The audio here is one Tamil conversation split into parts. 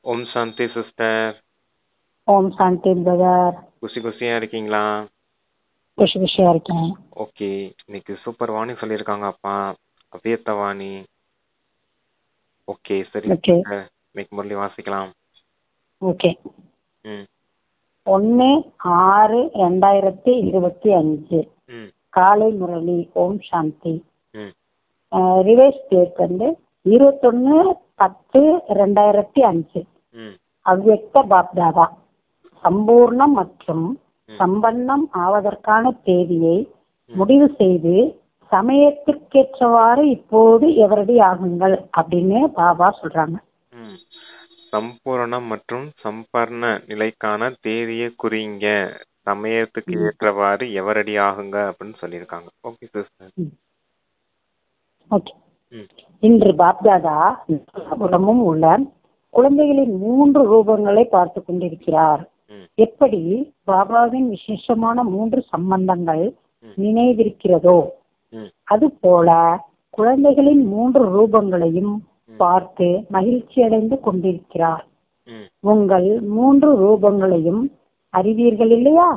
ஓம் சாந்தி சிஸ்டர். ஓம் சாந்தி பிரதர். குஷியா இருக்கீங்களா? குஷியா இருக்கேன். ஓகே, இன்னைக்கு சூப்பர் வாணி சொல்லியிருக்காங்க அப்பா, அவ்வியத்த வாணி. ஓகே சரி, இன்னைக்கு முரளி வாசிக்கலாம். ஓகே. ம் 1/6/2025 காலை முரளி. ஓம் சாந்தி. ரிவைஸ் டேட் வந்து 21/10/2005. அவ்வியக்த பாப்தாதா. சம்பூர்ணம் மற்றும் சம்பன்னம் ஆவதற்கான தேதியை முடிவு செய்து சமயத்திற்கேற்றவாறு இப்போது எவரடி ஆகுங்கள் அப்படின்னு பாபா சொல்றாங்க. சம்பூரணம் மற்றும் சம்பர்ண நிலைக்கான தேதியை குறிங்க, சமயத்துக்கு ஏற்றவாறு எவரடி ஆகுங்க அப்படின்னு சொல்லியிருக்காங்க. Okay sister. ஓகே. இன்று பாப்தாதா உலகமும் உள்ள குழந்தைகளின் 3 ரூபங்களை பார்த்து கொண்டிருக்கிறார். எப்படி பாபாவின் விசேஷமான 3 சம்பந்தங்கள் நினைவிருக்கிறதோ அது போல குழந்தைகளின் 3 ரூபங்களையும் பார்த்து மகிழ்ச்சி அடைந்து கொண்டிருக்கிறார். உங்கள் 3 ரூபங்களையும் அறிவீர்கள் இல்லையா?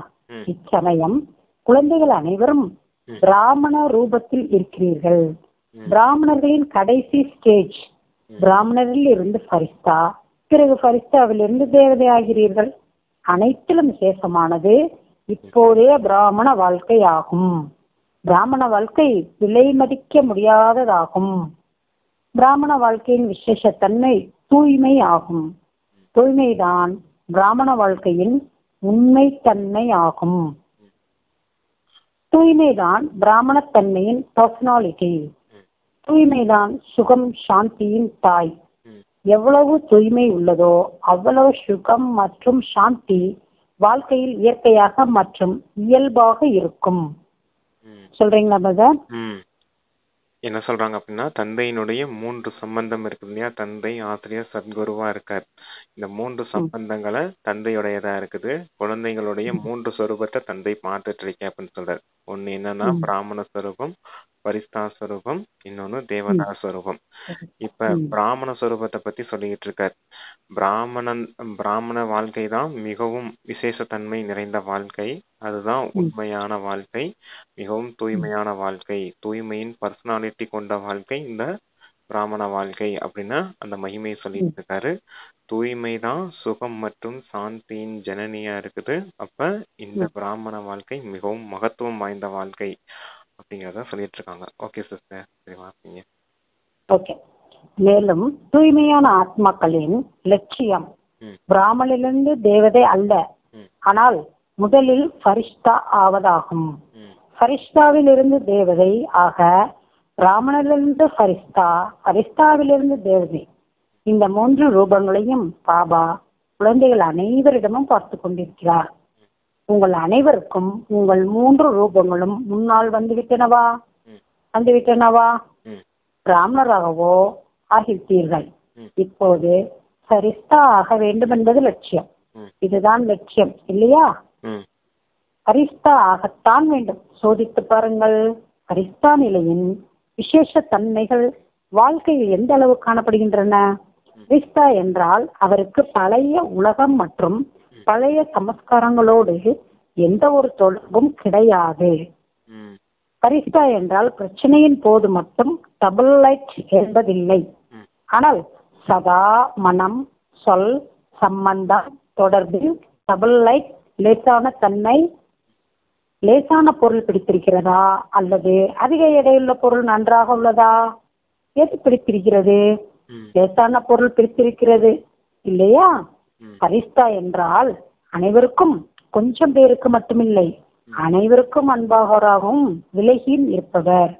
இச்சமயம் குழந்தைகள் அனைவரும் பிராமண ரூபத்தில் இருக்கிறீர்கள். பிராமணர்களின் கடைசி ஸ்டேஜ் பிராமணரில் இருந்து ஃபரிஸ்தா, பிறகு ஃபரிஸ்தாவில் இருந்து தேவதை ஆகிறீர்கள். அனைத்திலும் விசேஷமானது இப்போதைய பிராமண வாழ்க்கை ஆகும். பிராமண வாழ்க்கை விலை மதிக்க முடியாததாகும். பிராமண வாழ்க்கையின் விசேஷத்தன்மை தூய்மை ஆகும். தூய்மைதான் பிராமண வாழ்க்கையின் உண்மை தன்மை ஆகும். தூய்மைதான் பிராமணத்தன்மையின் பர்சனாலிட்டி. தூய்மைதான் சுகம் சாந்தியின் தாய். எவ்வளவு தூய்மை உள்ளதோ அவ்வளவு சுகம் மற்றும் சாந்தி வாழ்க்கையில் இயற்கையாக மற்றும் இயல்பாக இருக்கும். சொல்றீங்களா பிரதர்? என்ன சொல்றாங்க அப்படின்னா, தந்தையினுடைய 3 சம்பந்தம் இருக்கு இல்லையா? தந்தை, ஆசிரியர், சத்குருவா இருக்கார். இந்த 3 சம்பந்தங்களை தந்தையுடையதா இருக்குது. குழந்தைகளுடைய 3 சொரூபத்தை தந்தை பார்த்துட்டு இருக்கேன் அப்படின்னு சொல்றாரு. ஒன்னு என்னன்னா பிராமண ஸ்வரூபம், பரிஸ்தா ஸ்வரூபம், இன்னொன்னு தேவதா ஸ்வரூபம். இப்ப பிராமண ஸ்வரூபத்தை பத்தி சொல்லிட்டு இருக்கார். பிராமண வாழ்க்கை தான் மிகவும் விசேஷத்தன்மை நிறைந்த வாழ்க்கை. அதுதான் உண்மையான வாழ்க்கை, மிகவும் தூய்மையான வாழ்க்கை, தூய்மையின் பர்சனாலிட்டி கொண்ட வாழ்க்கை இந்த பிராமண வாழ்க்கை அப்படின்னா அந்த மகிமையை சொல்லிட்டு இருக்காரு. தூய்மை தான் சுகம் மற்றும் சாந்தியின் ஜனனியா இருக்குது. அப்ப இந்த பிராமண வாழ்க்கை மிகவும் மகத்துவம் வாய்ந்த வாழ்க்கை அப்படிங்கறத சொல்லிட்டு இருக்காங்க. ஓகே சிஸ்டர், சரி வாசிங்க. ஓகே. மேலும் தூய்மையான ஆத்மாக்களின் லட்சியம் பிராமணிலிருந்து தேவதை அல்ல, ஆனால் முதலில் ஃபரிஷ்தா ஆவதாகும். ஃபரிஷ்தாவில் இருந்து தேவதை ஆக, பிராமணரிலிருந்து ஃபரிஷ்தா, ஃபரிஷ்தாவிலிருந்து தேவதை. இந்த 3 ரூபங்களையும் பாபா குழந்தைகள் அனைவரிடமும் பார்த்து கொண்டிருக்கிறார். உங்கள் அனைவருக்கும் உங்கள் 3 ரூபங்களும் முன்னால் வந்துவிட்டனவா? பிராமணராகவோ ஆகிவிட்டீர்கள். இப்போது ஃபரிஸ்தா ஆக வேண்டும் என்பது லட்சியம். இதுதான் லட்சியம் இல்லையா? ஃபரிஸ்தா ஆகத்தான் வேண்டும். சோதித்து பாருங்கள். ஃபரிஸ்தா நிலையின் விசேஷ தன்மைகள் வாழ்க்கையில் எந்த அளவு காணப்படுகின்றன? ஃபரிஸ்தா என்றால் அவருக்கு பழைய உலகம் மற்றும் பழைய சமஸ்காரங்களோடு எந்த ஒரு தொடர்பும் கிடையாது. ஃபரிஸ்தா என்றால் பிரச்சனையின் போது மட்டும் டபுள் லைட் என்பதில்லை. ஆனால் சதா மனம், சொல், சம்பந்தம், தொடர்பில் டபுள் லைட். லேசான தன்மை, லேசான பொருள் பிடித்திருக்கிறதா அல்லது அதிக எடையுள்ள பொருள் நன்றாக உள்ளதா? எது பிடித்திருக்கிறது? லேசான பொருள் பிடித்திருக்கிறது இல்லையா? ஃபரிஸ்தா என்றால் அனைவருக்கும், கொஞ்சம் பேருக்கு மட்டுமில்லை, அனைவருக்கும் அன்பாகவும் விலகியும் இருப்பவர்.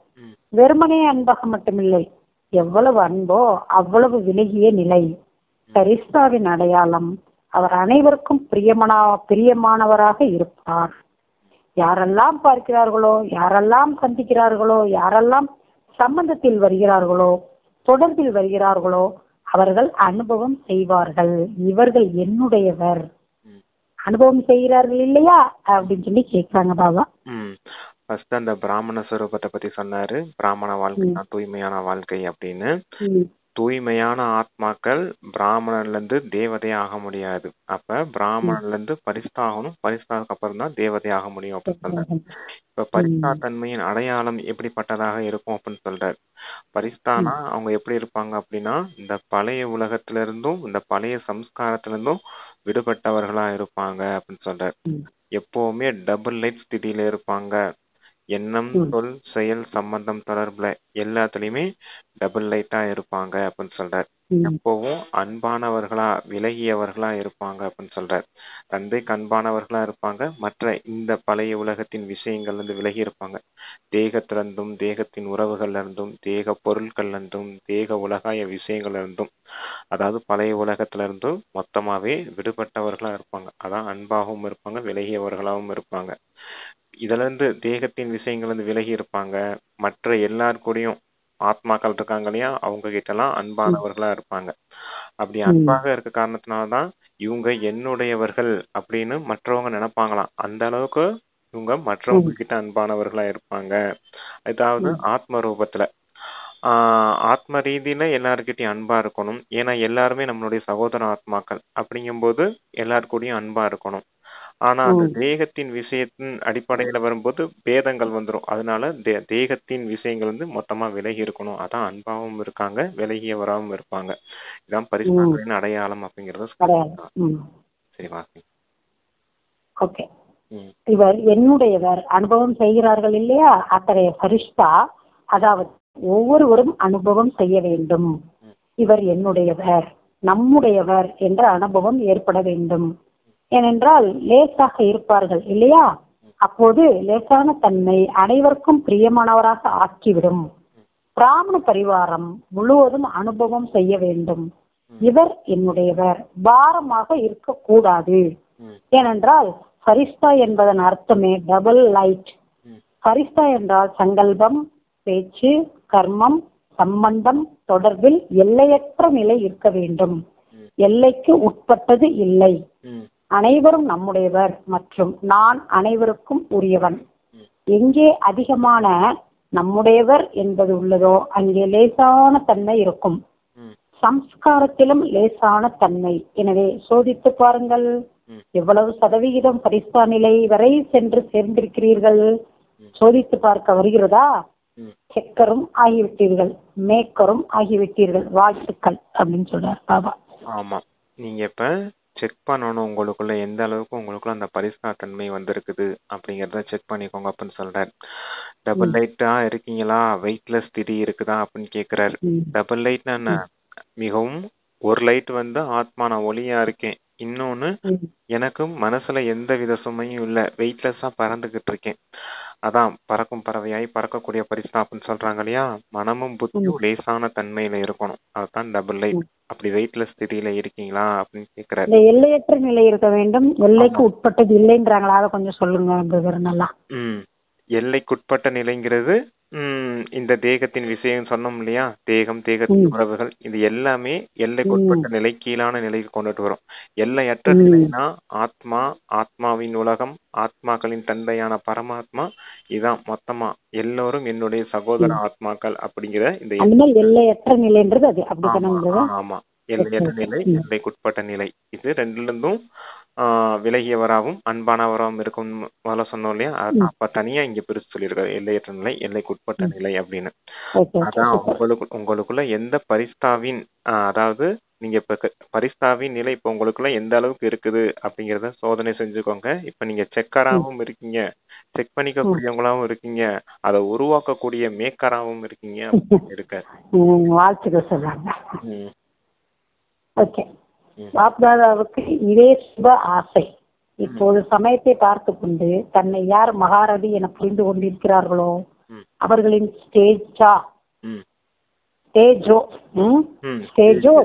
வெறுமனே அன்பாக மட்டுமில்லை, எவ்வளவு அன்போ அவ்வளவு விலகிய நிலை. ஃபரிஸ்தாவின் அடையாளம் அவர் அனைவருக்கும் பிரியமானவராக இருப்பார். யாரெல்லாம் பார்க்கிறார்களோ, யாரெல்லாம் சந்திக்கிறார்களோ, யாரெல்லாம் சம்பந்தத்தில் வருகிறார்களோ, தொடர்பில் வருகிறார்களோ அவர்கள் அனுபவம் செய்வார்கள். இவர்கள் என்னுடையவர். அனுபவம் செய்கிறார்கள் இல்லையா அப்படின்னு சொல்லி கேட்கிறாங்க பாபா. ஃபர்ஸ்ட் அந்த பிராமண ஸ்வரூபத்தை பத்தி சொன்னாரு. பிராமண வாழ்க்கை தான் தூய்மையான வாழ்க்கை அப்படின்னு. தூய்மையான ஆத்மாக்கள் பிராமணன்ல இருந்து தேவதை ஆக முடியாது. அப்ப பிராமணன்ல இருந்து பரிஸ்தா ஆகணும், பரிஸ்தாவுக்கு அப்புறம் தான் தேவதை ஆக முடியும் அப்படின்னு சொல்றாரு. இப்ப பரிஸ்தா தன்மையின் அடையாளம் எப்படிப்பட்டதாக இருக்கும் அப்படின்னு சொல்றாரு. பரிஸ்தானா அவங்க எப்படி இருப்பாங்க அப்படின்னா, இந்த பழைய உலகத்துல இருந்தும் இந்த பழைய சம்ஸ்காரத்துல இருந்தும் விடுபட்டவர்களா இருப்பாங்க அப்படின்னு சொல்றாரு. எப்பவுமே டபுள் லைட் ஸ்திதியில இருப்பாங்க. எண்ணம், சொல், செயல், சம்பந்தம், தொடர்புல எல்லாத்துலயுமே டபுள் லைட்டா இருப்பாங்க அப்படின்னு சொல்றார். எப்பவும் அன்பானவர்களா விலகியவர்களா இருப்பாங்க அப்படின்னு சொல்றார். தந்தைக்கு அன்பானவர்களா இருப்பாங்க. மற்ற இந்த பழைய உலகத்தின் விஷயங்கள்ல இருந்து விலகி இருப்பாங்க. தேகத்திலிருந்தும் தேகத்தின் உறவுகள்ல இருந்தும் தேக பொருட்கள்ல இருந்தும் தேக உலகாய விஷயங்கள்ல இருந்தும், அதாவது பழைய உலகத்துல இருந்தும் மொத்தமாவே விடுபட்டவர்களா இருப்பாங்க. அதான் அன்பாகவும் இருப்பாங்க, விலகியவர்களாகவும் இருப்பாங்க. இதுல இருந்து தேகத்தின் விஷயங்கள் வந்து விலகி இருப்பாங்க. மற்ற எல்லார் கூடயும் ஆத்மாக்கள் இருக்காங்க இல்லையா, அவங்க கிட்ட எல்லாம் அன்பானவர்களா இருப்பாங்க. அப்படி அன்பாக இருக்க காரணத்தினால்தான் இவங்க என்னுடையவர்கள் அப்படின்னு மற்றவங்க நினைப்பாங்களாம். அந்த அளவுக்கு இவங்க மற்றவங்க கிட்ட அன்பானவர்களா இருப்பாங்க. அதாவது ஆத்ம ரூபத்துல ஆத்ம ரீதியில எல்லாருக்கிட்டையும் அன்பா இருக்கணும். ஏன்னா எல்லாருமே நம்மளுடைய சகோதர ஆத்மாக்கள். அப்படிங்கும்போது எல்லாருக்கூடயும் அன்பா இருக்கணும். ஆனா அந்த தேகத்தின் விஷயத்தின் அடிப்படையில வரும்போது பேதங்கள் வந்துரும். அதனால தேகத்தின் விஷயங்கள் வந்து மொத்தமா விலகி இருக்கணும். அதான் அன்பாவும் இருக்காங்க, விலகியவராகவும் இருப்பாங்க. இதான் பரிசுத்தத்தின் அடையாளம் அப்படிங்கறத சரி வாசி. ஓகே. இவர் என்னுடையவர் அனுபவம் செய்கிறார்கள் இல்லையா, அத்தகைய பரிஷ்டா, அதாவது ஒவ்வொருவரும் அனுபவம் செய்ய வேண்டும். இவர் என்னுடையவர், நம்முடையவர் என்ற அனுபவம் ஏற்பட வேண்டும். ஏனென்றால் லேசாக இருப்பார்கள் இல்லையா, அப்போது லேசான தன்மை அனைவருக்கும் பிரியமானவராக ஆக்கிவிடும். பிராமண பரிவாரம் முழுவதும் அனுபவம் செய்ய வேண்டும். இவர் என்னுடையவர் பாரமாக இருக்கக்கூடாது. ஏனென்றால் பரிஸ்தா என்பதன் அர்த்தமே டபுள் லைட். பரிஸ்தா என்றால் சங்கல்பம், பேச்சு, கர்மம், சம்பந்தம், தொடர்பில் எல்லையற்ற நிலை இருக்க வேண்டும். எல்லைக்கு உட்பட்டது இல்லை. அனைவரும் நம்முடையவர் மற்றும் நான் அனைவருக்கும் உரியவன். எங்கே அதிகமான நம்முடையவர் என்பது உள்ளதோ அங்கே லேசான தன்மை இருக்கும். சம்ஸ்காரத்திலும் லேசான தன்மை. எனவே சோதித்து பாருங்கள், எவ்வளவு சதவிகிதம் பரிஸ்தா நிலை வரை சென்று சேர்ந்திருக்கிறீர்கள். சோதித்து பார்க்க வருகிறதா? செக்கரும் ஆகிவிட்டீர்கள், மேக்கரும் ஆகிவிட்டீர்கள். வாழ்த்துக்கள் அப்படின்னு சொல்றார் பாபா. ஆமா, நீங்க இப்ப செக் பண்ணணும் உங்களுக்குள்ள எந்த அளவுக்கு உங்களுக்குள்ள அந்த பரிஸ்தா தன்மை வந்திருக்குது அப்படிங்கறத செக் பண்ணிக்கோங்க அப்படின்னு சொல்றாரு. டபுள் லைட்டா இருக்கீங்களா, வெயிட்லெஸ் ஸ்திதி இருக்குதா அப்படின்னு கேக்குறாரு. டபுள் லைட்னா என்ன? மிகவும் ஒரு லைட் வந்து ஆத்மா நான் ஒளியா இருக்கேன், இன்னொன்னு எனக்கும் மனசுல எந்த வித சுமையும் இல்ல, வெயிட்லெஸ்ஸா பறந்துகிட்டு இருக்கேன். அதான் பறக்கும் பறவையாய் பறக்கக்கூடிய பரிஸ்தா அப்படின்னு சொல்றாங்க இல்லையா. மனமும் புத்தியும் லேசான தன்மையில இருக்கணும், அதுதான் டபுள் லைட். அப்படி வெயிட்லெஸ் ஸ்திதியில இருக்கீங்களா அப்படின்னு கேக்குறாரு. எல்லையற்ற நிலை இருக்க வேண்டும், எல்லைக்கு உட்பட்டது இல்லைன்றாங்களா, அதை கொஞ்சம் சொல்லுங்க நல்லா. எல்லைக்குட்பட்ட நிலைங்கிறது இந்த தேகத்தின் விஷயம் சொன்னோம் இல்லையா, தேகம், தேகத்தின் உறவுகள், இது எல்லாமே எல்லைக்குட்பட்ட நிலை, கீழான நிலைக்கு கொண்டுட்டு வரும். எல்லையற்ற நிலைனா ஆத்மா, ஆத்மாவின் உலகம், ஆத்மாக்களின் தந்தையான பரமாத்மா, இதான் மொத்தமா எல்லோரும் என்னுடைய சகோதர ஆத்மாக்கள் அப்படிங்கிற இந்த எல்லையற்ற நிலைன்றது அது. ஆமா, எல்லையற்ற நிலை, எல்லைக்குட்பட்ட நிலை. இது ரெண்டுல இருந்தும் விலகியவராகவும் அன்பானவராகவும் இருக்கும் முதல்ல சொன்னோம் இல்லையா. அப்ப தனியா இங்க பிரிச்சு சொல்லியிருக்காரு, எல்லையற்ற நிலை, எல்லைக்குட்பட்ட நிலை அப்படின்னு. அதான் உங்களுக்குள்ள எந்த பரிஸ்தாவின் அதாவது நீங்க இப்ப பரிஸ்தாவின் நிலை இப்ப உங்களுக்குள்ள எந்த அளவுக்கு இருக்குது அப்படிங்கறத சோதனை செஞ்சுக்கோங்க. இப்ப நீங்க செக்கராகவும் இருக்கீங்க, செக் பண்ணிக்கக்கூடியவங்களாவும் இருக்கீங்க, அதை உருவாக்கக்கூடிய மேக்கராகவும் இருக்கீங்க இருக்க. வாழ்த்துக்கள் சொல்றாங்க. ஓகே. பாப்தாதாவுக்கு இதே சுப ஆசை. இப்போது சமயத்தை பார்த்து கொண்டு தன்னை யார் மகாரதி என புரிந்து கொண்டிருக்கிறார்களோ அவர்களின் ஸ்டேஜோ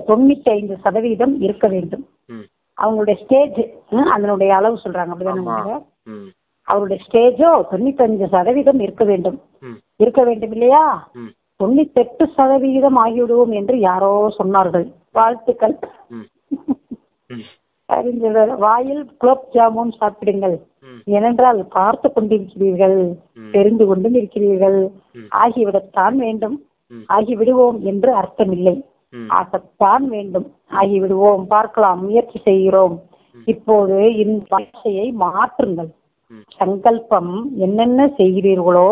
95% இருக்க வேண்டும். அவங்களுடைய ஸ்டேஜ் அதனுடைய அளவு சொல்றாங்க, அப்படிதானே? அவருடைய ஸ்டேஜோ 95% இருக்க வேண்டும். இருக்க வேண்டும் இல்லையா? 98% ஆகிவிடுவோம் என்று யாரோ சொன்னார்கள். வாழ்த்துக்கள். வாயில் குலோப் ஜாமுன் சாப்பிடுங்கள், ஏனென்றால் பார்த்து கொண்டிருக்கிறீர்கள், தெரிந்து கொண்டும் இருக்கிறீர்கள். ஆகிவிடத்தான் வேண்டும், ஆகிவிடுவோம் என்று அர்த்தமில்லை. ஆகத்தான் வேண்டும். ஆகிவிடுவோம், பார்க்கலாம், முயற்சி செய்கிறோம். இப்போது இந்த பாஷையை மாற்றுங்கள். சங்கல்பம் என்னென்ன செய்கிறீர்களோ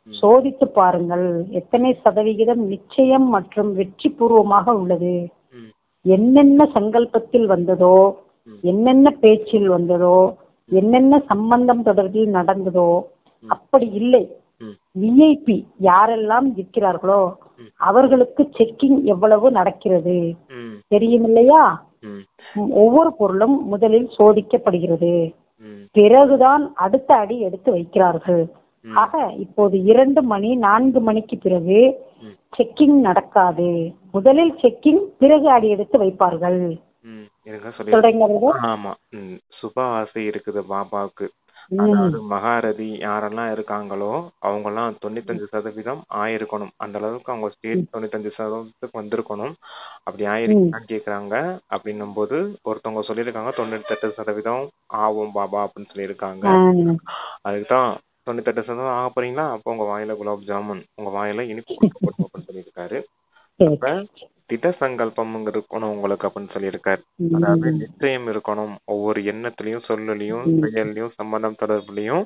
சோதித்து பாருங்கள். எத்தனை சதவிகிதம் நிச்சயம் மற்றும் வெற்றி பூர்வமாக உள்ளது. என்னென்ன சங்கல்பத்தில் வந்ததோ, என்னென்ன பேச்சில் வந்ததோ, என்னென்ன சம்பந்தம் தொடர்பில் நடந்ததோ அப்படி இல்லை. விஐபி யாரெல்லாம் இருக்கிறார்களோ அவர்களுக்கு செக்கிங் எவ்வளவு நடக்கிறது தெரியும் இல்லையா? ஒவ்வொரு பொருளும் முதலில் சோதிக்கப்படுகிறது, பிறகுதான் அடுத்த அடி எடுத்து வைக்கிறார்கள். ஆக இப்போது 2 மணி 4 மணிக்கு பிறகு செக்கிங் நடக்காது. முதலில் செக்கிங், பிறகு அடி எடுத்து வைப்பார்கள். ஆமா, சுபவாசி இருக்குது பாபாவுக்கு. அதாவது மகாரதி யாரெல்லாம் இருக்காங்களோ அவங்க எல்லாம் 95% ஆயிருக்கணும். அந்த அளவுக்கு அவங்க ஸ்டேட் 95% வந்திருக்கணும். அப்படி ஆயிருக்கான்னு கேக்குறாங்க. அப்படின்னும் போது ஒருத்தவங்க சொல்லியிருக்காங்க 98% ஆகும் பாபா அப்படின்னு சொல்லியிருக்காங்க. அதுக்குதான் 98% ஆக போறீங்களா, அப்போ உங்க வாயில குலாப் ஜாமுன், உங்க வாயில இனிப்பு கொடுக்கப்படும் அப்படின்னு சொல்லியிருக்காரு. அப்ப திட சங்கல்பம் இருக்கணும் உங்களுக்கு அப்படின்னு சொல்லியிருக்காரு. அதாவது நிச்சயம் இருக்கணும். ஒவ்வொரு எண்ணத்திலையும், சொல்லலையும், செயல்லையும், சம்பந்தம் தொடர்புலையும்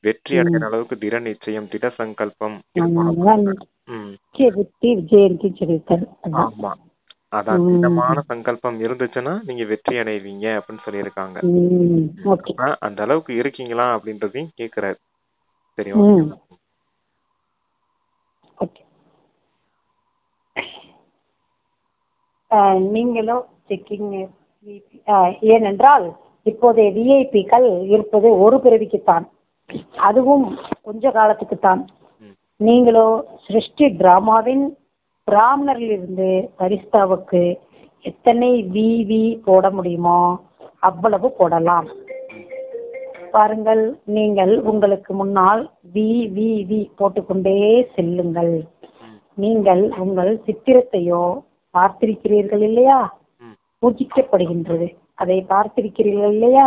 வெற்றி அடைகிற அளவுக்கு திட நிச்சயம், திட சங்கல்பம் இருக்கணும். ஆமா, அதான் திடமான சங்கல்பம் இருந்துச்சுன்னா நீங்க வெற்றி அடைவீங்க அப்படின்னு சொல்லியிருக்காங்க. அந்த அளவுக்கு இருக்கீங்களா அப்படின்றதையும் கேக்குறாரு. சரி, நீங்களோ செக்கிங். ஏனென்றால் இப்போதைய விஐபிக்கள் இருப்பது ஒரு பிறவிக்குத்தான், அதுவும் கொஞ்ச காலத்துக்குத்தான். நீங்களோ சிருஷ்டி டிராமாவின் பிராமணரிலிருந்து பரிஸ்தாவுக்கு எத்தனை விவி போட முடியுமோ அவ்வளவு போடலாம். பாருங்கள், நீங்கள் உங்களுக்கு முன்னால் வி போட்டுக்கொண்டே செல்லுங்கள். நீங்கள் உங்கள் சித்திரத்தையோ பார்த்திருக்கிறீர்கள் இல்லையா? பூஜிக்கப்படுகின்றது, அதை பார்த்திருக்கிறீர்கள் இல்லையா?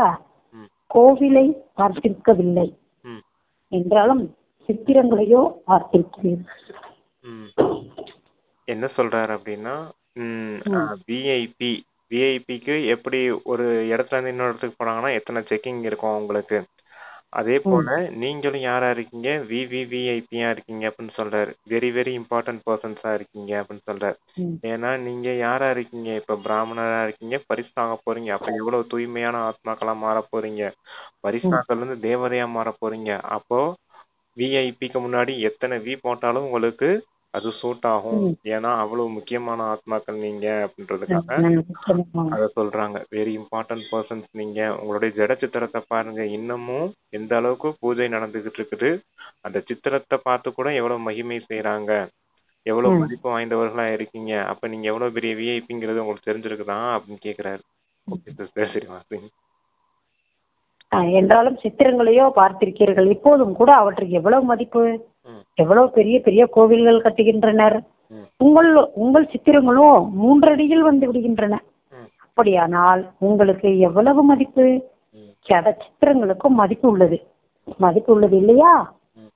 கோவிலை பார்த்திருக்கவில்லை என்றாலும் சித்திரங்களையோ பார்த்திருக்கிறீர்கள். என்ன சொல்றாரு அப்படின்னா, விஐபிக்கு எப்படி ஒரு இடத்துல இருந்து இன்னொரு இடத்துக்கு போனாங்கன்னா எத்தனை செக்கிங் இருக்கும் அவங்களுக்கு, அதே போல நீங்களும் யாரா இருக்கீங்க, விஐபியா இருக்கீங்க அப்படின்னு சொல்றாரு. வெரி வெரி இம்பார்ட்டன்ட் பர்சன்ஸா இருக்கீங்க அப்படின்னு சொல்றாரு. ஏன்னா நீங்க யாரா இருக்கீங்க, இப்ப பிராமணரா இருக்கீங்க, பரிசாக போறீங்க. அப்ப எவ்வளவு தூய்மையான ஆத்மாக்களா மாற போறீங்க, பரிசாக்கள் இருந்து தேவதையா மாற போறீங்க. அப்போ விஐபிக்கு முன்னாடி எத்தனை வி போட்டாலும் உங்களுக்கு அது சூட் ஆகும். ஏன்னா அவ்வளவு முக்கியமான ஆத்மாக்கள் நீங்க அப்படின்றதுக்காக அத சொல்றாங்க. வெரி இம்பார்ட்டன்ட் பர்சன்ஸ் நீங்க. உங்களுடைய ஜட சித்திரத்தை பாருங்க, இன்னமும் எந்த அளவுக்கு பூஜை நடந்துகிட்டு இருக்குது. அந்த சித்திரத்தை பார்த்து கூட எவ்வளவு மகிமை செய்யறாங்க, எவ்வளவு மதிப்பு வாய்ந்தவர்களா இருக்கீங்க. அப்ப நீங்க எவ்வளவு பெரிய விஐபிங்கிறது உங்களுக்கு தெரிஞ்சிருக்குதா அப்படின்னு கேக்குறாரு. ஓகே சிஸ்டர், சரி வாசிங்க. என்றாலும் சித்திரங்களையோ பார்த்திருக்கிறீர்கள். இப்போதும் கூட அவற்றுக்கு எவ்வளவு மதிப்பு, எவ்வளவு பெரிய பெரிய கோவில்கள் கட்டுகின்றனர். உங்கள் சித்திரங்களும் 3 அடியில் வந்து விடுகின்றன. அப்படியானால் உங்களுக்கு எவ்வளவு மதிப்பு? சித்திரங்களுக்கும் மதிப்பு உள்ளது இல்லையா?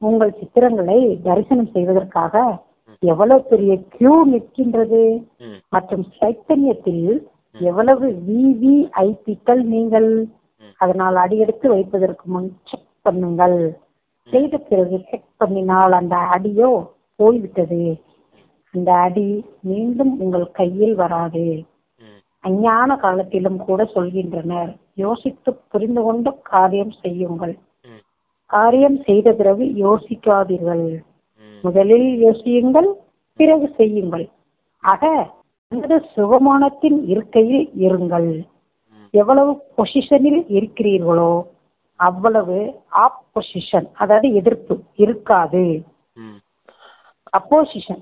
உங்கள் சித்திரங்களை தரிசனம் செய்வதற்காக எவ்வளவு பெரிய கியூ நிற்கின்றது. மற்றும் சைத்தன்யத்தில் எவ்வளவு விவிஐபிக்கள் நீங்கள். அதனால் அடியெடுத்து வைப்பதற்கு முன் செக் பண்ணுங்கள். செய்த பிறகு செக் பண்ணினால் அந்த அடியோ போய்விட்டது, அந்த அடி மீண்டும் உங்கள் கையில் வராது. அஞ்ஞான காலத்திலும் கூட சொல்கின்றனர், யோசித்து புரிந்து கொண்டு காரியம் செய்யுங்கள். காரியம் செய்த பிறகு யோசிக்காதீர்கள். முதலில் யோசியுங்கள், பிறகு செய்யுங்கள். ஆக அந்த சுகமானத்தின் இருக்கையில் இருங்கள். எவ்வளவு பொசிஷனில் இருக்கிறீர்களோ அவ்வளவு ஆப்போசிஷன், அதாவது எதிர்ப்பு இருக்காது. அப்போசிஷன்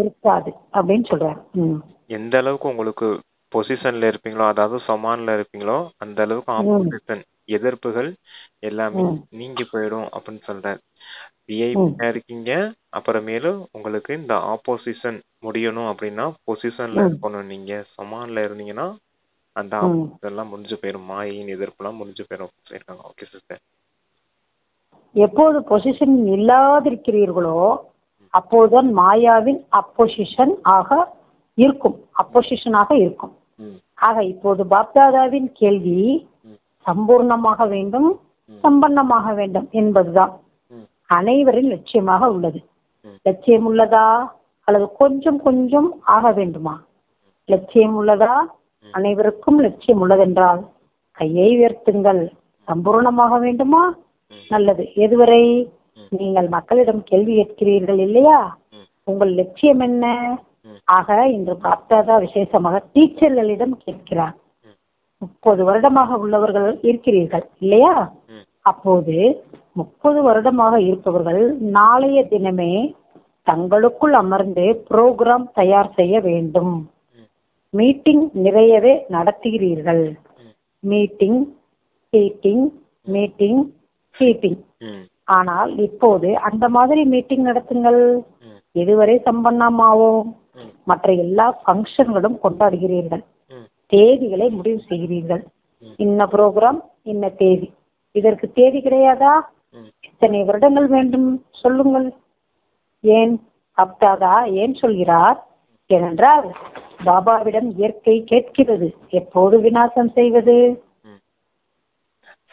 இருக்காது அப்படின்னு சொல்றாரு. எந்த அளவுக்கு உங்களுக்கு பொசிஷன்ல இருப்பீங்களோ, அதாவது சமான்ல இருப்பீங்களோ, அந்த அளவுக்கு ஆப்போசிஷன், எதிர்ப்புகள் எல்லாமே நீங்கி போயிடும் அப்படின்னு சொல்றாரு. விஐபியா இருக்கீங்க, அப்புறமேலும் உங்களுக்கு இந்த ஆப்போசிஷன் முடியணும் அப்படின்னா பொசிஷன்ல இருக்கணும். நீங்க சமான்ல இருந்தீங்கன்னா அந்த ஆப்போசிஷன் எல்லாம் முடிஞ்சு போயிடும், மாயின் எதிர்ப்பு எல்லாம் முடிஞ்சு போயிடும் சொல்லிருக்காங்க. Okay sister. எப்போது பொசிஷன் இல்லாதிருக்கிறீர்களோ அப்போதுதான் மாயாவின் அப்போசிஷனாக இருக்கும். ஆக இப்போது பாப்தாதாவின் கேள்வி சம்பூர்ணமாக வேண்டும், சம்பன்னமாக வேண்டும் என்பதுதான் அனைவரின் லட்சியமாக உள்ளது. லட்சியம் உள்ளதா அல்லது கொஞ்சம் கொஞ்சம் ஆக வேண்டுமா? லட்சியம் உள்ளதா? அனைவருக்கும் லட்சியம் உள்ளதென்றால் கையை உயர்த்துங்கள். சம்பூர்ணமாக வேண்டுமா? நல்லது. எதுவரை? நீங்கள் மக்களிடம் கேள்வி கேட்கிறீர்கள் இல்லையா? உங்கள் லட்சியம் என்ன? ஆக இன்று பாப்தாதா விசேஷமாக டீச்சர்களிடம் கேட்கிறார். 30 வருடமாக உள்ளவர்கள் இருக்கிறீர்கள் இல்லையா? அப்போது 30 வருடமாக இருப்பவர்கள் நாளைய தினமே தங்களுக்குள் அமர்ந்து புரோகிராம் தயார் செய்ய வேண்டும். மீட்டிங் நிறையவே நடத்துகிறீர்கள். Meeting cheating. ஆனால் இப்போது அந்த மாதிரி மீட்டிங் நடத்துங்கள். எதுவரை சம்பன்னமாவோம்? மற்ற எல்லா பங்கன்களும் கொண்டாடுகிறீர்கள். தேதிகளை முடிவு செய்கிறீர்கள். இன்ன புரோகிராம், இன்ன தேதி. இதற்கு தேதி கிடையாதா? இத்தனை வருடங்கள் வேண்டும் சொல்லுங்கள். ஏன் அப்தாதா ஏன் சொல்கிறார்? ஏனென்றால் பாபாவிடம் இயற்கை கேட்கிறது, எப்போது விநாசம் செய்வது?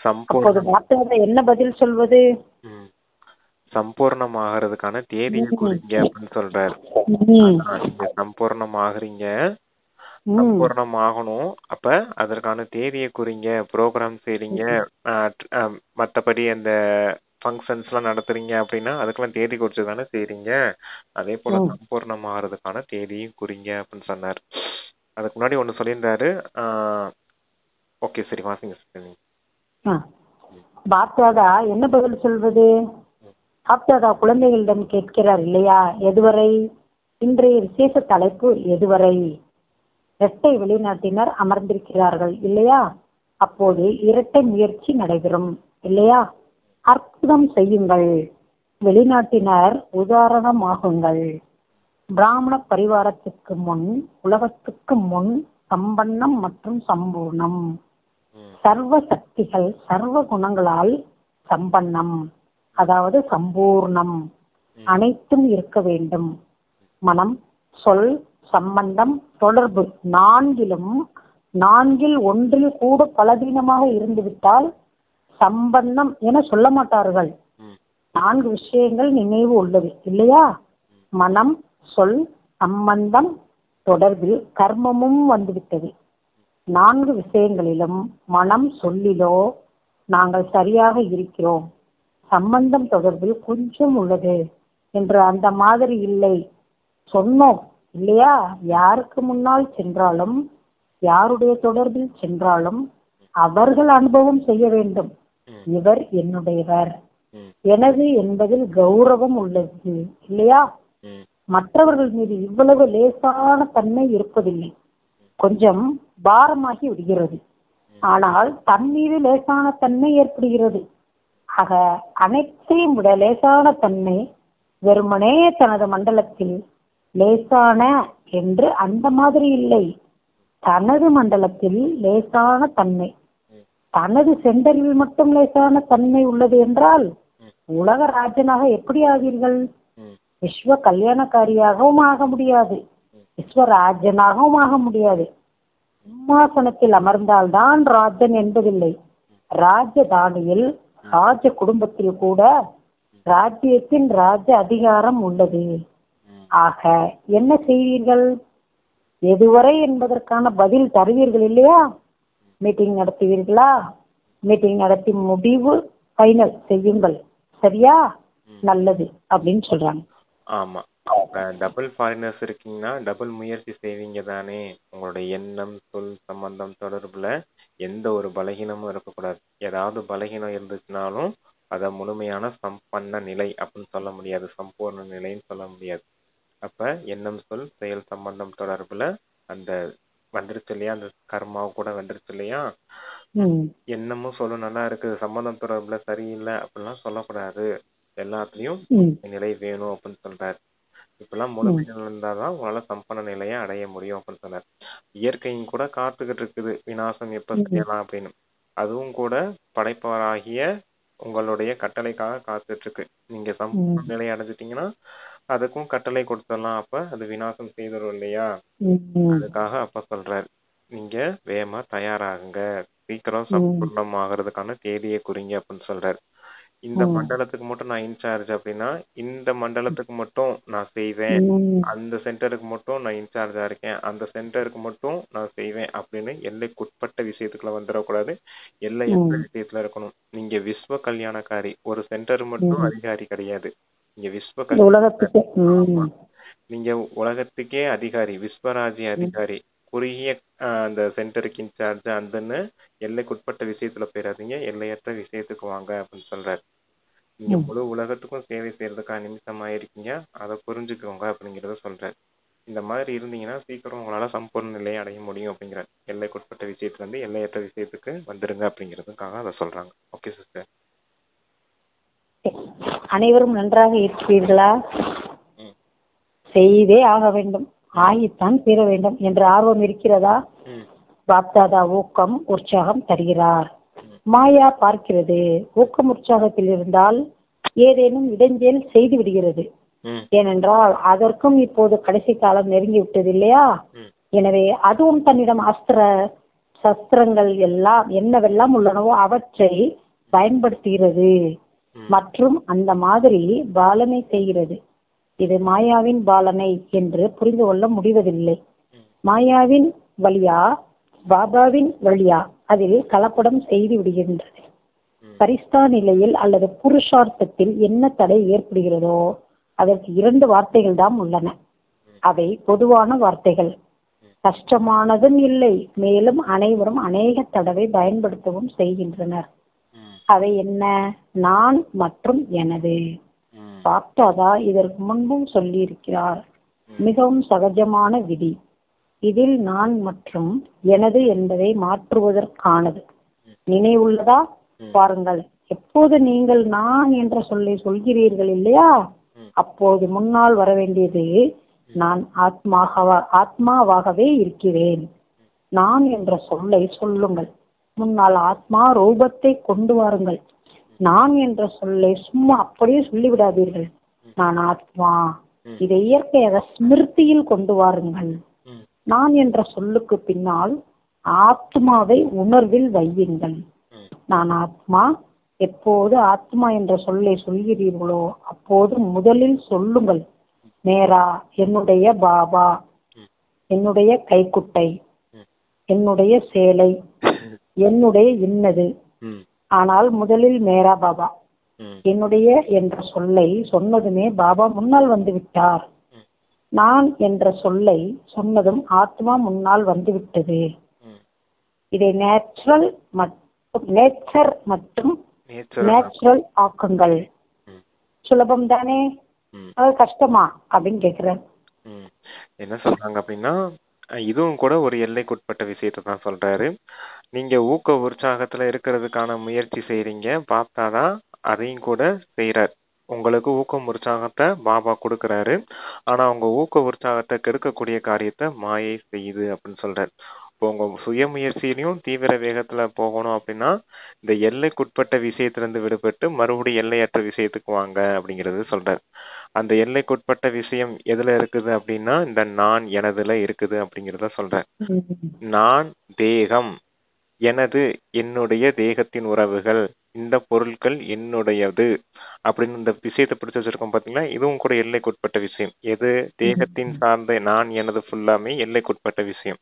அப்போது பாப்தாதா என்ன பதில் சொல்வது? சம்பூர்ணமாகறதுக்கான தேதியை குறிங்க அப்படின்னு சொல்றாரு. சம்பூர்ணமாகறீங்க, சம்பூர்ணமாகணும். அப்ப அதற்கான தேதியை குறிங்க, ப்ரோக்ராம் செய்றீங்க, மற்றபடி அந்த ஃபங்க்ஷன்ஸ் எல்லாம் நடத்துறீங்க அப்படின்னா அதுக்கெல்லாம் தேதி குறிச்சு தானே செய்றீங்க. அதே போல சம்பூர்ணமாகறதுக்கான தேதியும் குறிங்க அப்படின்னு சொன்னார். அதுக்கு முன்னாடி ஒண்ணு சொல்லியிருந்தாரு. ஓகே, சரி, வாசிங்க. பாப்தாதா என்ன பதில் சொல்வது? பாப்தாதா குழந்தைகளிடம் கேட்கிறார் இல்லையா? எதுவரை? இன்றைய விசேஷ தலைப்பு எதுவரை? இரட்டை வெளிநாட்டினர் அமர்ந்திருக்கிறார்கள் இல்லையா? அப்போது இரட்டை முயற்சி நடைபெறும் இல்லையா? அற்புதம் செய்யுங்கள். வெளிநாட்டினர் உதாரணமாகுங்கள். பிராமண பரிவாரத்துக்கு முன், உலகத்துக்கு முன் சம்பன்னம் மற்றும் சம்பூர்ணம். சர்வ சக்திகள் சர்வ குணங்களால் சம்பன்னம், அதாவது சம்பூர்ணம் அனைத்தும் இருக்க வேண்டும். மனம், சொல், சம்பந்தம், தொடர்பு நான்கில் ஒன்றில் கூட பலவீனமாக இருந்துவிட்டால் சம்பந்தம் என சொல்ல மாட்டார்கள். 4 விஷயங்கள் நினைவு உள்ளது இல்லையா? மனம், சொல், சம்பந்தம், தொடர்பில் கர்மமும் வந்துவிட்டது. 4 விஷயங்களிலும் மனம், சொல்லிலோ நாங்கள் சரியாக இருக்கிறோம், சம்பந்தம் தொடர்பில் கொஞ்சம் உள்ளது என்று அந்த மாதிரி இல்லை சொன்னோம் இல்லையா? யாருக்கு முன்னால் சென்றாலும், யாருடைய தொடர்பில் சென்றாலும் அவர்கள் அனுபவம் செய்ய வேண்டும். இவர் என்னுடையவர், எனது என்பதில் கௌரவம் உள்ளது இல்லையா? மற்றவர்கள் மீது இவ்வளவு லேசான தன்மை இருப்பதில்லை, கொஞ்சம் பாரமாகி விடுகிறது. ஆனால் தன் மீது லேசான தன்மை ஏற்படுகிறது. ஆக அனைத்தையும் விட லேசான தன்மை வெறுமனே தனது மண்டலத்தில் லேசான என்று அந்த மாதிரி இல்லை. தனது மண்டலத்தில் லேசான தன்மை, தனது சென்டரில் மட்டும் லேசான தன்மை உள்ளது என்றால் உலக ராஜனாக எப்படி ஆவீர்கள்? விஸ்வ கல்யாணக்காரியாகவும் ஆக முடியாது, விஸ்வராஜனாகவும் ஆக முடியாது. சிம்மாசனத்தில் அமர்ந்தால்தான் ராஜன் என்பதில்லை. ராஜதானியில், ராஜ குடும்பத்தில் கூட ராஜ்யத்தின் ராஜ அதிகாரம் உள்ளது. ஆக என்ன செய்வீர்கள்? எதுவரை என்பதற்கான பதில் தருவீர்கள் இல்லையா? மீட்டிங் நடத்துவீர்களா? மீட்டிங் நடத்தி முடிவு ஃபைனல் செய்யுங்கள். சரியா? நல்லது அப்படின்னு சொல்றாங்க. ஆமா, டபுள் ஃபாரினர்ஸ் இருக்கீங்கன்னா டபுள் முயற்சி செய்வீங்க தானே. உங்களுடைய எண்ணம், சொல், சம்பந்தம் தொடர்புல எந்த ஒரு பலகீனமும் இருக்கக்கூடாது. ஏதாவது பலகீனம் இருந்துச்சுனாலும் அதை முழுமையான சம்பன்ன நிலை அப்படின்னு சொல்ல முடியாது, சம்பூர்ண நிலைன்னு சொல்ல முடியாது. அப்ப எண்ணம், சொல், செயல், சம்பந்தம் தொடர்புல அந்த வந்துருச்சு இல்லையா, அந்த கர்மாவை கூட வந்துருச்சு இல்லையா. எண்ணமும் சொல்லும் நல்லா இருக்கு, சம்பந்தம் தொடர்புல சரியில்லை அப்படிலாம் சொல்லக்கூடாது. எல்லாத்துலயும் நிலை வேணும் அப்படின்னு சொல்றாரு. இப்பெல்லாம் முழுமையாக இருந்தாதான் உங்களால சம்பன்ன நிலையை அடைய முடியும் அப்படின்னு சொன்னார். இயற்கையும் கூட காத்துக்கிட்டு இருக்குது விநாசம் எப்ப செய்யலாம் அப்படின்னு. அதுவும் கூட படைப்பவராகிய உங்களுடைய கட்டளைக்காக காத்துட்டு இருக்கு. நீங்க சம்பூர்ண நிலையை அடைஞ்சிட்டீங்கன்னா அதுக்கும் கட்டளை கொடுத்துடலாம், அப்ப அது விநாசம் செய்திடும் இல்லையா? அதுக்காக அப்ப சொல்றாரு, நீங்க வேகமா தயாராகுங்க, சீக்கிரம் சம்பூர்ணம் ஆகிறதுக்கான தேதியை குறிங்க அப்படின்னு சொல்றாரு. இந்த மண்டலத்துக்கு மட்டும் நான் இன்சார்ஜ் அப்படின்னா இந்த மண்டலத்துக்கு மட்டும் நான் செய்வேன், அந்த சென்டருக்கு மட்டும் நான் இன்சார்ஜா இருக்கேன், அந்த சென்டருக்கு மட்டும் நான் செய்வேன் அப்படின்னு எல்லைக்குட்பட்ட விஷயத்துக்குள்ள வந்துடக்கூடாது, எல்லையற்ற விஷயத்துல இருக்கணும். நீங்க விஸ்வ கல்யாணக்காரி, ஒரு சென்டர் மட்டும் அதிகாரி கிடையாது, நீங்க விஸ்வ கல்யாணம், நீங்க உலகத்துக்கே அதிகாரி, விஸ்வராஜ்ய அதிகாரி. குறுகிய அந்த சென்டருக்கு இன்சார்ஜ் அந்தன்னு எல்லைக்குட்பட்ட விஷயத்துல போயிடாதீங்க, எல்லையற்ற விஷயத்துக்கு வாங்க அப்படின்னு சொல்றாரு. நீங்க முழு உலகத்துக்கும் சேவை செய்யறதுக்காக நிமித்தமாயிருக்கீங்க, அதை புரிஞ்சுக்கோங்க அப்படிங்கறத சொல்றாரு. இந்த மாதிரி இருந்தீங்கன்னா சீக்கிரம் உங்களால சம்பூர்ண நிலையை அடைய முடியும் அப்படிங்கிறார். எல்லைக்குட்பட்ட விஷயத்துல இருந்து எல்லையற்ற விஷயத்துக்கு வந்துருங்க அப்படிங்கிறதுக்காக அதை சொல்றாங்க. Okay sister. அனைவரும் நன்றாக இருக்கிறீர்களா? செய்தே ஆக வேண்டும், ஆகித்தான் தீர வேண்டும் என்ற ஆர்வம் இருக்கிறதா? பாப்தாதா ஊக்கம் உற்சாகம் தருகிறார். மாயா பார்க்கிறது, ஊக்கம் உற்சாகத்தில் இருந்தால் ஏதேனும் இடைஞ்சல் செய்து விடுகிறது. ஏனென்றால் அதற்கும் இப்போது கடைசி காலம் நெருங்கி விட்டது இல்லையா? எனவே அதுவும் தன்னிடம் சஸ்திரங்கள் எல்லாம் என்னவெல்லாம் உள்ளனவோ அவற்றை பயன்படுத்துகிறது மற்றும் அந்த மாதிரி பாலனை செய்கிறது. இது மாயாவின் பாலனை என்று புரிந்து கொள்ள முடிவதில்லை. மாயாவின் வழியா பாபாவின் வழியா அதில் கலப்படம் செய்து விடுகின்றது. பரிஸ்தா நிலையில் அல்லது புருஷார்த்தத்தில் என்ன தடை ஏற்படுகிறதோ அதற்கு 2 வார்த்தைகள் தான் உள்ளன. அவை பொதுவான வார்த்தைகள், கஷ்டமானதும் இல்லை, மேலும் அனைவரும் அநேக தடவை பயன்படுத்தவும் செய்கின்றனர். அவை என்ன? நான் மற்றும் எனது. பாப்தாதா இதற்கு முன்பும் சொல்லி இருக்கிறார், மிகவும் சகஜமான விதி. இதில் நான் மற்றும் எனது என்பதை மாற்றுவதற்கானது. நினைவுள்ளதா? பாருங்கள், எப்போது நீங்கள் நான் என்ற சொல்லை சொல்கிறீர்கள் இல்லையா, அப்போது முன்னால் வர வேண்டியது நான் ஆத்மாவாகவே இருக்கிறேன். நான் என்ற சொல்லை சொல்லுங்கள். முன்னால் ஆத்மா ரூபத்தை கொண்டு வாருங்கள். நான் என்ற சொல்லை சும்மா அப்படியே சொல்லிவிடாதீர்கள். நான் ஆத்மா, இதை இயற்கையாக ஸ்மிருதியில் கொண்டு வாருங்கள். நான் என்ற சொல்லுக்கு பின்னால் ஆத்மாவை உணர்வில் வையுங்கள். நான் ஆத்மா. எப்போது ஆத்மா என்ற சொல்லை சொல்கிறீர்களோ அப்போது முதலில் சொல்லுங்கள், மேரா, என்னுடைய பாபா, என்னுடைய கைக்குட்டை, என்னுடைய சேலை, என்னுடைய இன்னது. ஆனால் முதலில் மேரா பாபா, என்னுடைய என்ற சொல்லை சொன்னதுமே பாபா முன்னால் வந்து விட்டார். நான் என்ற சொல்லை சொன்னதும் ஆத்மா முன்னால் வந்துவிட்டது. இதை நேச்சர் மற்றும் நேச்சுரல் ஆக்குங்கள். சுலபம் தானே, அது கஷ்டமா அப்படின்னு கேக்குறேன். என்ன சொல்றாங்க அப்படின்னா, இதுவும் கூட ஒரு எல்லைக்குட்பட்ட விஷயத்தை தான் சொல்றாரு. நீங்க ஊக்க உற்சாகத்துல இருக்கிறதுக்கான முயற்சி செய்றீங்க, பாப்தாதான் அதையும் கூட செய்யறார். உங்களுக்கு ஊக்கம் உற்சாகத்தை பாபா கொடுக்கறாரு, ஆனா உங்க ஊக்க உற்சாகத்தை கெடுக்கக்கூடிய காரியத்தை மாயை செய்யுது அப்படின்னு சொல்றாரு. இப்போ உங்க சுய முயற்சியிலையும் தீவிர வேகத்துல போகணும் அப்படின்னா இந்த எல்லைக்குட்பட்ட விஷயத்திலிருந்து விடுபட்டு மறுபடியும் எல்லையற்ற விஷயத்துக்கு வாங்க அப்படிங்கறது சொல்றாரு. அந்த எல்லைக்குட்பட்ட விஷயம் எதுல இருக்குது அப்படின்னா இந்த நான் எனதுல இருக்குது அப்படிங்கறத சொல்றேன். நான் தேகம், எனது என்னுடைய தேகத்தின் உறவுகள், இந்த பொருட்கள் என்னுடையது அப்படின்னு இந்த விஷயத்தை பிடிச்சு வச்சிருக்கோம் பாத்தீங்களா, இதுவும் கூட எல்லைக்குட்பட்ட விஷயம். எது? தேகத்தின் சார்ந்த நான் எனது ஃபுல்லாமே எல்லைக்குட்பட்ட விஷயம்.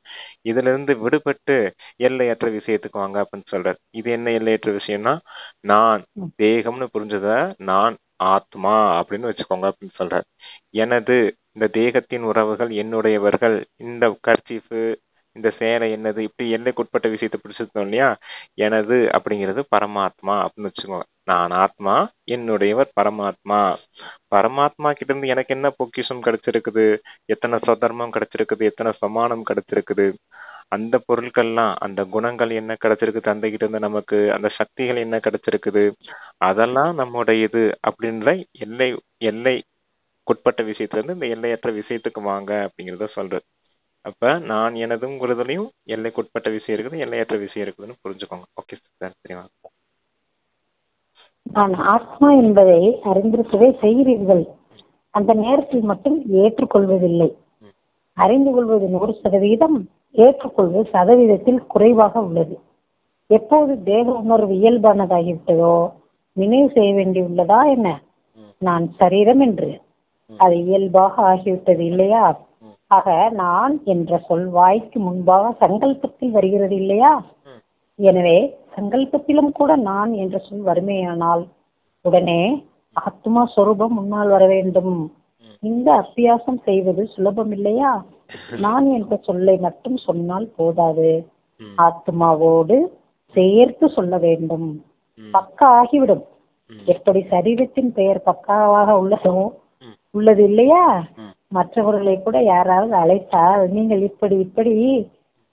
இதுல இருந்து விடுபட்டு எல்லையற்ற விஷயத்துக்கு வாங்க அப்படின்னு சொல்றாரு. இது என்ன எல்லையற்ற விஷயம்னா, நான் தேகம்னு புரிஞ்சத நான் ஆத்மா அப்படின்னு வச்சுக்கோங்க அப்படின்னு சொல்றாரு. எனது, இந்த தேகத்தின் உறவுகள் என்னுடையவர்கள், இந்த கர்ச்சீஃபு இந்த சேலை என்னது, இப்படி எல்லைக்குட்பட்ட விஷயத்தை பிடிச்சிருந்தோம் இல்லையா, எனது அப்படிங்கிறது பரமாத்மா அப்படின்னு வச்சுக்கோங்க. நான் ஆத்மா, என்னுடையவர் பரமாத்மா. பரமாத்மா கிட்ட இருந்து எனக்கு என்ன பொக்கிஷம் கிடைச்சிருக்குது, எத்தனை சதர்மம் கிடைச்சிருக்குது, எத்தனை சமானம் கிடைச்சிருக்குது, அந்த பொருட்கள்லாம், அந்த குணங்கள் என்ன கிடைச்சிருக்கு தந்தை கிட்ட இருந்து நமக்கு, அந்த சக்திகள் என்ன கிடைச்சிருக்குது, அதெல்லாம் நம்முடைய இது அப்படின்ற எல்லைக்குட்பட்ட விஷயத்துல இருந்து இந்த எல்லையற்ற விஷயத்துக்கு வாங்க அப்படிங்கிறத சொல்றது. அப்ப நான் எனதுங்கிறதுலயும் எல்லைக்குட்பட்ட விஷயம் இருக்குது, எல்லையற்ற விஷயம் இருக்குதுன்னு புரிஞ்சுக்கோங்க. ஓகே சார், சரிவா? நான் ஆத்மா என்பதை அறிந்திருக்கவே செய்கிறீர்கள். அந்த நேரத்தில் மட்டும் ஏற்றுக்கொள்வதில்லை. அறிந்து கொள்வது 100%, ஏற்றுக்கொள்வது சதவீதத்தில் குறைவாக உள்ளது. எப்போது தேக உணர்வு இயல்பானதாகிவிட்டதோ நினைவு செய்ய வேண்டியுள்ளதா என்ன, நான் சரீரம் என்று. அது இயல்பாக ஆகிவிட்டது இல்லையா? ஆக நான் என்ற சொல் வாய்க்கு முன்பாக சங்கல்பத்தில் வருகிறது இல்லையா? எனவே சங்கல்பத்திலும் கூட நான் என்ற சொல் வறுமையானால் உடனே ஆத்மா சொரூபம் முன்னால் வர வேண்டும். இந்த அபியாசம் செய்வது சுலபம் இல்லையா? நான் என்ற சொல்லை மட்டும் சொன்னால் போதாது, ஆத்மாவோடு சேர்த்து சொல்ல வேண்டும். பக்கா ஆகிவிடும். எப்படி சரீரத்தின் பெயர் பக்காவாக உள்ளது இல்லையா? மற்றவர்களை கூட யாராவது அழைத்தால் நீங்கள் இப்படி இப்படி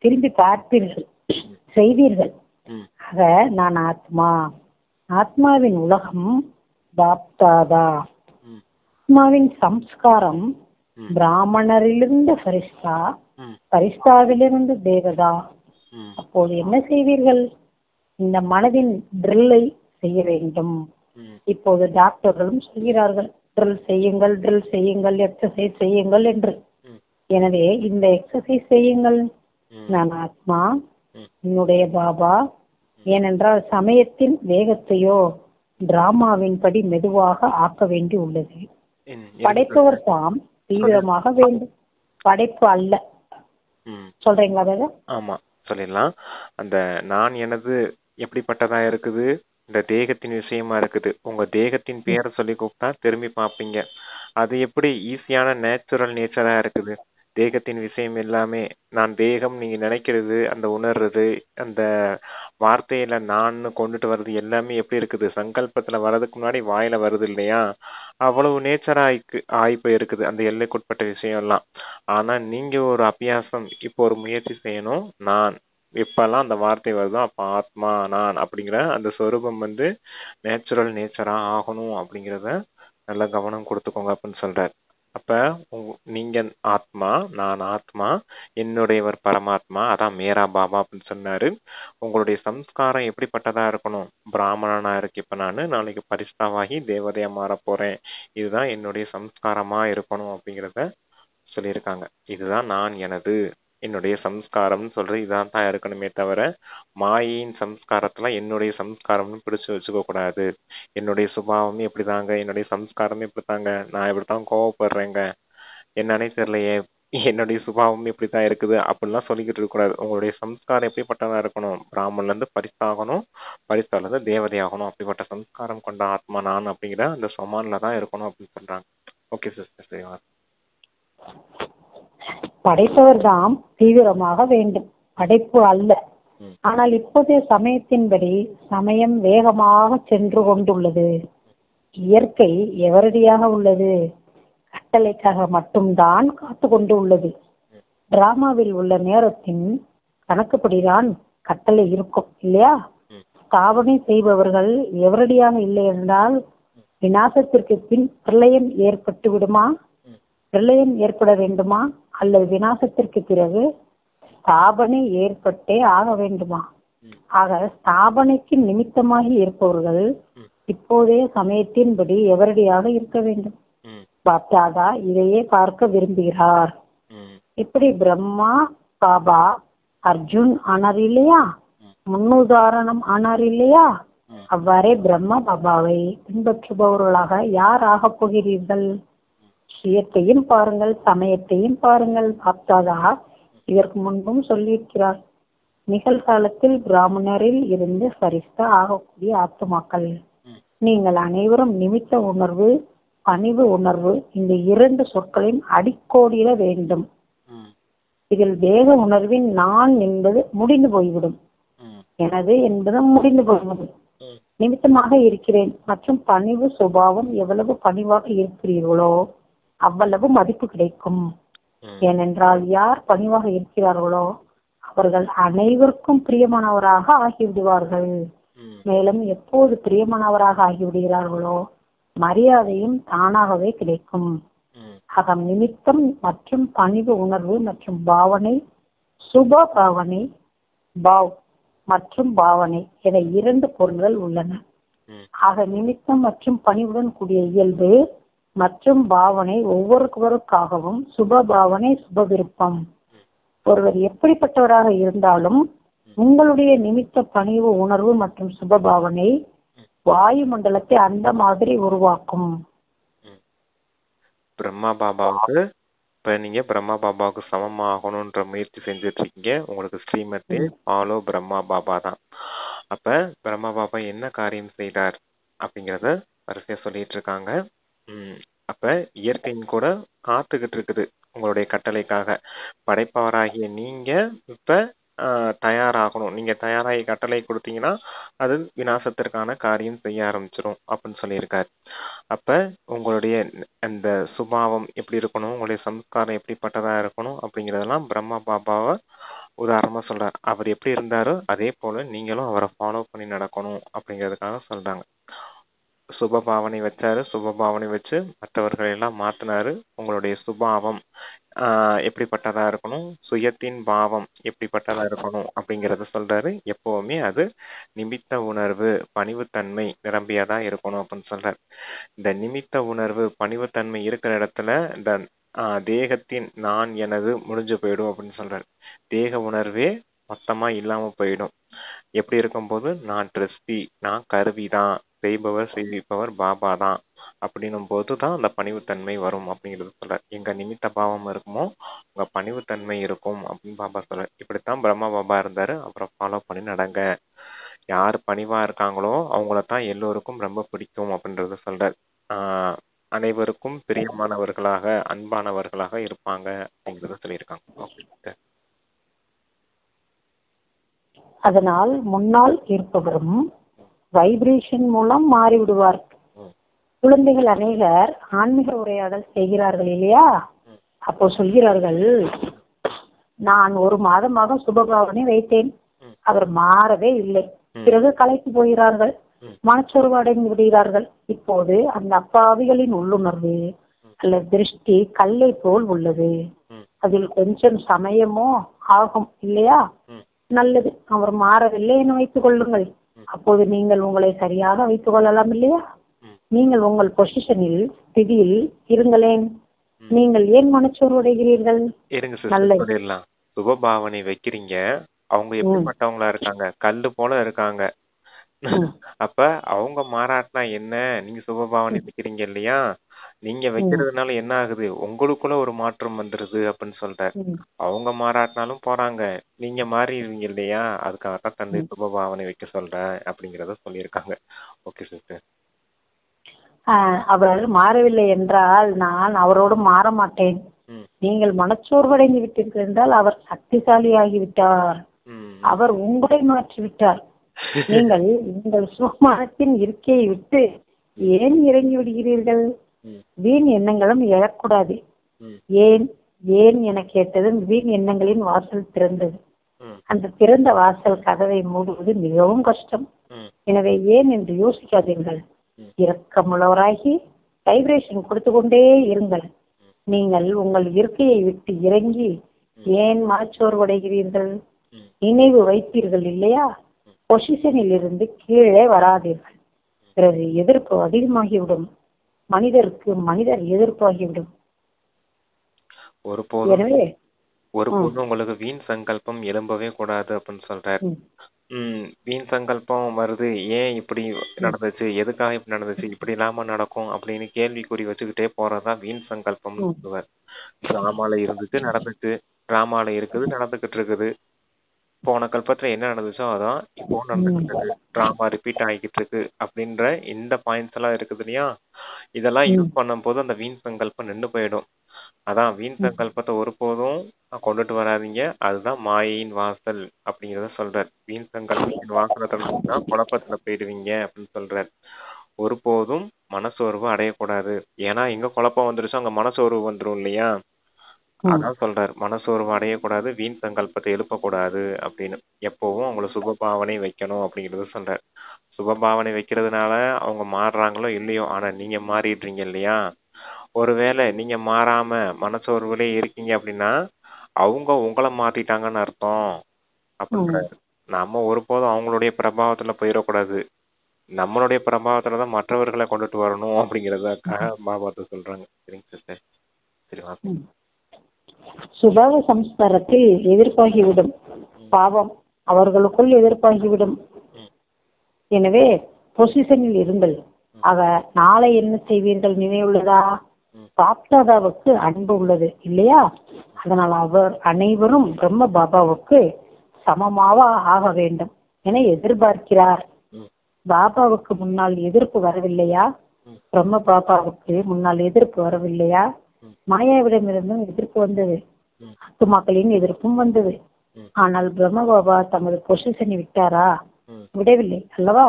திரும்பி பார்ப்பீர்கள், செய்வீர்கள். ஆக நான் ஆத்மா, ஆத்மாவின் உலகம் பாப்தாதா, ஆத்மாவின் சம்ஸ்காரம் பிராமணரிலிருந்து பரிஸ்தா, பரிஸ்தாவிலிருந்து தேவதா. அப்போது என்ன செய்வீர்கள்? இந்த மனதின் ட்ரில்லை செய்ய வேண்டும். இப்போது டாக்டர்களும் சொல்கிறார்கள், ட்ரில் செய்யுங்கள், ட்ரில் செய்யுங்கள், எக்ஸசைஸ் செய்யுங்கள் என்று. எனவே இந்த எக்ஸசைஸ் செய்யுங்கள். நான் ஆத்மா, என்னுடைய பாபா. ஏனென்றால் சமயத்தின் வேகத்தையோ டிராமாவின் படி மெதுவாக ஆக்க வேண்டி உள்ளது. படைப்பவர் தாம் தீவிரமாக வேண்டும், படைப்பு அல்ல. சொல்றீங்களா வேத? ஆமா, சொல்லிடலாம். அந்த நான் எனது எப்படிப்பட்டதா இருக்குது, இந்த தேகத்தின் விஷயமா இருக்குது. உங்க தேகத்தின் பேரை சொல்லி கூப்பிட்டா திரும்பி பார்ப்பீங்க. அது எப்படி ஈஸியான நேச்சுரல் நேச்சரா இருக்குது. தேகத்தின் விஷயம் எல்லாமே நான் தேகம், நீங்க நினைக்கிறது, அந்த உணர்றது, அந்த வார்த்தையில நான் கொண்டுட்டு வர்றது எல்லாமே எப்படி இருக்குது, சங்கல்பத்துல வர்றதுக்கு முன்னாடி வாயில வருது இல்லையா? அவ்வளவு நேச்சரா ஆயிப்போ இருக்குது அந்த எல்லைக்குட்பட்ட விஷயம் எல்லாம். ஆனா நீங்க ஒரு அபியாசம், இப்போ ஒரு முயற்சி செய்யணும். நான் எப்பெல்லாம் அந்த வார்த்தை வருதோ அப்ப ஆத்மா நான் அப்படிங்கிற அந்த சொரூபம் நேச்சுரல் நேச்சரா ஆகணும் அப்படிங்கிறத நல்ல கவனம் கொடுத்துக்கோங்க அப்படின்னு சொல்றாரு. அப்ப நீங்க ஆத்மா, நான் ஆத்மா, என்னுடையவர் பரமாத்மா, அதான் மேரா பாபா அப்படின்னு சொன்னாரு. உங்களுடைய சம்ஸ்காரம் எப்படிப்பட்டதா இருக்கணும்? பிராமணனா இருக்கு இப்ப நானு, நாளைக்கு பரிஸ்தாவாகி தேவதையா மாற போறேன், இதுதான் என்னுடைய சம்ஸ்காரமா இருக்கணும் அப்படிங்கிறத சொல்லியிருக்காங்க. இதுதான் நான் எனது, என்னுடைய சம்ஸ்காரம்னு சொல்றது இதான் தான் இருக்கணுமே தவிர மாயின் சம்ஸ்காரத்துல என்னுடைய சம்ஸ்காரம்னு பிடிச்சு வச்சுக்க கூடாது. என்னுடைய சுபாவமே எப்படிதாங்க, என்னுடைய சம்ஸ்காரமே இப்படித்தாங்க, நான் இப்படித்தான் கோவப்படுறேங்க, என்னன்னே தெரியலையே, என்னுடைய சுபாவம் இப்படித்தான் இருக்குது அப்படிலாம் சொல்லிக்கிட்டு இருக்க கூடாது. உங்களுடைய சம்ஸ்காரம் எப்படிப்பட்டதா இருக்கணும்? பிராமணன்ல இருந்து பரிசாகணும், பரிசால இருந்து தேவதையாகணும். அப்படிப்பட்ட சம்ஸ்காரம் கொண்ட ஆத்மா நான் அப்படிங்கிற அந்த சொமான்ல தான் இருக்கணும் அப்படின்னு சொல்றாங்க. ஓகே சிஸ்டர், சரிவா. படைப்பவர் தாம் தீவிரமாக வேண்டும், படைப்பு அல்ல. ஆனால் இப்போதைய சமயத்தின்படி சமயம் வேகமாக சென்று கொண்டுள்ளது. இயற்கை எவரடியாக உள்ளது, கட்டளைக்காக மட்டும்தான் காத்து கொண்டு உள்ளது. டிராமாவில் உள்ள நேரத்தின் கணக்குப்படிதான் கட்டளை இருக்கும் இல்லையா? ஸ்தாபனை செய்பவர்கள் எவரடியாக இல்லை என்றால் விநாசத்திற்கு பின் பிரளயம் ஏற்பட்டு விடுமா? பிரளயம் ஏற்பட வேண்டுமா? அல்லது விநாசத்திற்கு பிறகு ஸ்தாபனை ஏற்பட்டே ஆக வேண்டுமா? ஆக ஸ்தாபனைக்கு நிமித்தமாகி இருப்பவர்கள் இப்போதைய சமயத்தின்படி எவரடியாக இருக்க வேண்டும். பாப்தாதா இதையே பார்க்க விரும்புகிறார். இப்படி பிரம்மா பாபா அர்ஜுன் ஆனார் இல்லையா, முன்னுதாரணம் ஆனார் இல்லையா? அவ்வாறே பிரம்மா பாபாவை பின்பற்றுபவர்களாக யார் ஆகப் போகிறீர்கள்? சுயத்தையும் பாருங்கள், சமயத்தையும் பாருங்கள். பாப்தாதா இதற்கு முன்பும் சொல்லியிருக்கிறார். நிகழ்காலத்தில் பிராமணரில் இருந்து ஃபரிஸ்தா ஆகக்கூடிய ஆத்துமாக்கள் நீங்கள் அனைவரும் நிமித்த உணர்வு, பணிவு உணர்வு, இந்த இரண்டு சொற்களையும் அடிக்கோடிட வேண்டும். இதில் வேக உணர்வின் நான் என்பது முடிந்து போய்விடும், எனது என்பதும் முடிந்து போய்விடும். நிமித்தமாக இருக்கிறேன் மற்றும் பணிவு சுபாவம், எவ்வளவு பணிவாக இருக்கிறீர்களோ அவ்வளவு மதிப்பு கிடைக்கும். ஏனென்றால் யார் பணிவாக இருக்கிறார்களோ அவர்கள் அனைவருக்கும் பிரியமானவராக ஆகிவிடுவார்கள். மேலும் எப்போது பிரியமானவராக ஆகிவிடுகிறார்களோ மரியாதையும் தானாகவே கிடைக்கும். அகம் நிமித்தம் மற்றும் பணிவு உணர்வு மற்றும் பாவனை, சுப பாவனை, பாவ் மற்றும் பாவனை என இரண்டு பொருள்கள் உள்ளன. ஆக நிமித்தம் மற்றும் பணிவுடன் கூடிய இயல்பு மற்றும் பாவனை ஒவ்வொருவருக்காகவும் சுப பாவனை சுப விருப்பம். ஒருவர் எப்படிப்பட்டவராக இருந்தாலும் உங்களுடைய நிமித்த பணிவு உணர்வு மற்றும் சுப பாவனை வாயு மண்டலத்தை அந்த மாதிரி உருவாக்கும். பிரம்மா பாபாவுக்கு இப்ப நீங்க பிரம்மா பாபாவுக்கு சமமாகணும்ன்ற முயற்சி செஞ்சுட்டு இருக்கீங்க. உங்களுக்கு ஸ்ரீமதி ஃபாலோ பிரம்மா பாபா தான். அப்ப பிரம்மா பாபா என்ன காரியம் செய்தார் அப்படிங்கறத வரிசையா சொல்லிட்டு இருக்காங்க. அப்ப இயற்கையின் கூட காத்துக்கிட்டு இருக்குது உங்களுடைய கட்டளைக்காக. படைப்பவராகிய நீங்க இப்ப தயாராகணும். நீங்க தயாராகி கட்டளை கொடுத்தீங்கன்னா அது விநாசத்திற்கான காரியம் செய்ய ஆரம்பிச்சிடும் அப்படின்னு சொல்லியிருக்காரு. அப்ப உங்களுடைய அந்த சுபாவம் எப்படி இருக்கணும், உங்களுடைய சம்ஸ்காரம் எப்படிப்பட்டதா இருக்கணும் அப்படிங்கறதெல்லாம் பிரம்மா பாபாவை உதாரணமா சொல்றாரு. அவர் எப்படி இருந்தாரோ அதே போல நீங்களும் அவரை ஃபாலோ பண்ணி நடக்கணும் அப்படிங்கிறதுக்காக சொல்றாங்க. சுபபாவனை வச்சாரு, சுபபாவனை வச்சு மற்றவர்களை எல்லாம் மாத்தினாரு. உங்களுடைய சுபாவம் எப்படிப்பட்டதா இருக்கணும், சுயத்தின் பாவம் எப்படிப்பட்டதா இருக்கணும் அப்படிங்கறத சொல்றாரு. எப்பவுமே அது நிமித்த உணர்வு பணிவுத்தன்மை நிரம்பியதா இருக்கணும் அப்படின்னு சொல்றாரு. இந்த நிமித்த உணர்வு பணிவுத்தன்மை இருக்கிற இடத்துல இந்த தேகத்தின் நான் எனது முடிஞ்சு போயிடும் அப்படின்னு சொல்றாரு. தேக உணர்வே மொத்தமா இல்லாம போயிடும். எப்படி இருக்கும்போது நான் ட்ரஸ்டி, நான் கருவிதான், செய்பவர் செய்விப்பவர் பாபா தான் அப்படின்னும் போதுதான் அந்த பணிவுத்தன்மை வரும் அப்படிங்கிறது சொல்றாரு. எங்க நிமித்த பாவம் இருக்குமோ உங்க பணிவுத்தன்மை இருக்கும் அப்படின்னு பாபா சொல்றாரு. இப்படித்தான் பிரம்மா பாபா இருந்தாரு. அப்புறம் ஃபாலோ பண்ணி நடங்க. யார் பணிவா இருக்காங்களோ அவங்களத்தான் எல்லோருக்கும் ரொம்ப பிடிக்கும் அப்படின்றத சொல்றாரு. அனைவருக்கும் பிரியமானவர்களாக அன்பானவர்களாக இருப்பாங்க அப்படிங்கறத சொல்லியிருக்காங்க. அதனால் முன்னால் இருப்பவரும் வைப்ரேஷன் மூலம் மாறிவிடுவார். குழந்தைகள் அநேகர் ஆன்மீக உரையாடல் செய்கிறார்கள் இல்லையா? அப்போ சொல்கிறார்கள், நான் 1 மாதமாக சுபபாவனை வைத்தேன், அவர் மாறவே இல்லை. பிறகு கலைத்து போகிறார்கள், மனச்சோர்வு அடைந்து விடுகிறார்கள். இப்போது அந்த அப்பாவிகளின் உள்ளுணர்வு அல்லது திருஷ்டி கல்லை போல் உள்ளது. அதில் கொஞ்சம் சமயமோ ஆகும் இல்லையா? நல்லது, அவர் மாறவில்லை என வைத்துக் கொள்ளுங்கள். அப்போது நீங்கள் உங்களை சரியாக வைத்துக் கொள்ளலாம் இல்லையா? நீங்கள் உங்கள் பொசிஷனில் ஸ்திதியில் இருங்களேன். நீங்கள் ஏன் மனச்சோர்வு அடைகிறீர்கள்? நல்லது, சுபபாவனை வைக்கிறீங்க, அவங்க எப்படிப்பட்டவங்களா இருக்காங்க? கல்லு போல இருக்காங்க. அப்ப அவங்க மாறாட்டினா என்ன? நீங்க சுபபாவனை வைக்கிறீங்க இல்லையா? நீங்க வைக்கிறதுனால என்ன ஆகுது? உங்களுக்குள்ள ஒரு மாற்றம் வந்துருது அப்படின்னு சொல்றாரு. அவங்க மாறாட்டினாலும் போறாங்க, நீங்க மாறிடுவீங்க இல்லையா? அதுக்காகத்தான் தந்தை சுபபாவனை வைக்க சொல்ற அப்படிங்கறத சொல்லியிருக்காங்க. Okay sister. அவர் மாறவில்லை என்றால் நான் அவரோடு மாற மாட்டேன். நீங்கள் மனச்சோர்வடைந்து விட்டீர்கள் என்றால் அவர் சக்திசாலி ஆகிவிட்டார். அவர் உங்களை மாற்றிவிட்டார். நீங்கள் உங்கள் சுகமானத்தின் இருக்கையை விட்டு ஏன் இறங்கி விடுகிறீர்கள்? வீண் எண்ணங்களும் எழக்கூடாது. ஏன் ஏன் என கேட்டதும் வீண் எண்ணங்களின் வாசல் திறந்தது. அந்த திறந்த வாசல் கதவை மூடுவது மிகவும் கஷ்டம். எனவே ஏன் என்று யோசிக்காதீர்கள். இரக்கமுள்ளவராகி வைப்ரேஷன் கொடுத்து கொண்டே இருங்கள். நீங்கள் உங்கள் இருக்கையை விட்டு இறங்கி ஏன் மனச்சோர்வடைகிறீர்கள்? நினைவு வைப்பீர்கள் இல்லையா? பொசிஷனில் இருந்து கீழே வராதீர்கள். பிறகு எதிர்ப்பு அதிகமாகிவிடும். மனிதருக்கு மனிதர் எதிர்ப்பாகிவிடும். ஒருபோதும் உங்களுக்கு வீண் சங்கல்பம் எழும்பவே கூடாது அப்படின்னு சொல்றாரு. வீண் சங்கல்பம் வருது, ஏன் இப்படி நடந்துச்சு, எதுக்காக இப்படி நடந்துச்சு, இப்படி இல்லாம நடக்கும் அப்படின்னு கேள்விக்குறி வச்சுக்கிட்டே போறதுதான் வீண் சங்கல்பம் சொல்லுவார். டிராமால இருந்துச்சு நடந்துச்சு, டிராமால இருக்குது நடந்துகிட்டு இருக்குது. போன கல்பத்துல என்ன நடந்துச்சோ அதான் இப்போ நடந்துகிட்டு இருக்கு. டிராமா ரிப்பீட் ஆகிக்கிட்டு இருக்கு அப்படின்ற இந்த பாயிண்ட்ஸ் எல்லாம் இருக்குது இல்லையா? இதெல்லாம் யூஸ் பண்ணும் போது அந்த வீண் சங்கல்பம் நின்று போயிடும். அதான் வீண் சங்கல்பத்தை ஒருபோதும் கொண்டுட்டு வராதீங்க. அதுதான் மாயையின் வாசல் அப்படிங்கறத சொல்றார். வீண் சங்கல்பத்தின் வாசலத்துல குழப்பத்துல போயிடுவீங்க அப்படின்னு சொல்றார். ஒருபோதும் மனசோர்வு அடையக்கூடாது. ஏன்னா எங்க குழப்பம் வந்துருச்சோ அங்க மனசோர்வு வந்துரும் இல்லையா? அதான் சொல்றாரு, மனசோர்வு அடையக்கூடாது, வீண் சங்கல்பத்தை எழுப்பக்கூடாது அப்படின்னு. எப்பவும் அவங்கள சுபபாவனை வைக்கணும் அப்படிங்கறத சொல்றாரு. சுபபாவனை வைக்கிறதுனால அவங்க மாறுறாங்களோ இல்லையோ, ஆனா நீங்க மாறிடுறீங்க இல்லையா? ஒருவேளை நீங்க மாறாம மனசோர்வுலே இருக்கீங்க அப்படின்னா அவங்க உங்களை மாத்திட்டாங்கன்னு அர்த்தம் அப்படின்றாரு. நம்ம ஒருபோதும் அவங்களுடைய பிரபாவத்துல போயிடக்கூடாது. நம்மளுடைய பிரபாவத்துலதான் மற்றவர்களை கொண்டுட்டு வரணும் அப்படிங்கறதுக்காக பாபாத்தை சொல்றாங்க. சரிங்க சிஸ்டர். சரி வாங்க. ம். சுபாவ சம்ஸ்காரத்தில் எதிர்ப்பாகிவிடும். பாவம் அவர்களுக்குள் எதிர்ப்பாகிவிடும். எனவே பொசிஷனில் இருங்கள். ஆக நாளை என்ன செய்வீர்கள் நினைவுள்ளதா? பாப்தாதாவுக்கு அன்பு உள்ளது இல்லையா? அதனால் அவர் அனைவரும் பிரம்ம பாபாவுக்கு சமமாக ஆக வேண்டும் என எதிர்பார்க்கிறார். பாபாவுக்கு முன்னால் எதிர்ப்பு வரவில்லையா? பிரம்ம பாபாவுக்கு முன்னால் எதிர்ப்பு வரவில்லையா? மாயாவிடமிருந்தும் எதிர்ப்பு வந்தது, ஆத்துமாக்களின் எதிர்ப்பும் வந்தது. ஆனால் பிரம்ம பாபா தமது பொசிஷனை விட்டாரா? விடவில்லை அல்லவா?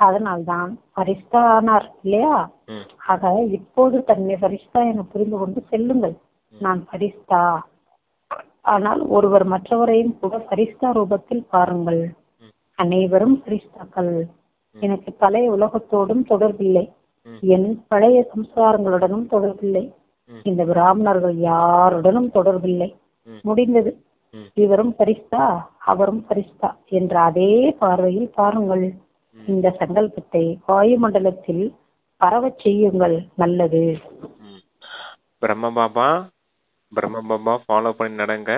அதனால்தான் பரிஸ்தா ஆனார் இல்லையா? ஆக இப்போது தன்னை பரிஸ்தா என புரிந்து கொண்டு செல்லுங்கள். நான் பரிஸ்தா. ஆனால் ஒருவர் மற்றவரையும் கூட பரிஸ்தா ரூபத்தில் பாருங்கள். அனைவரும் பரிஸ்தாக்கள். எனக்கு பழைய உலகத்தோடும் தொடர்பில்லை, என் பழைய சம்ஸ்காரங்களுடனும் தொடர்பில்லை, இந்த பிராமணர்கள் யாருடனும் தொடர்பில்லை. முடிந்தது. இவரும் பரிஸ்தா அவரும் பரிஸ்தா என்ற அதே பார்வையில் பாருங்கள். இந்த சங்கல்பத்தை வாயுமண்டலத்தில் பரவச் செய்யுங்கள். நல்லது. பிரம்ம பாபா ஃபாலோ பண்ணி நடங்க.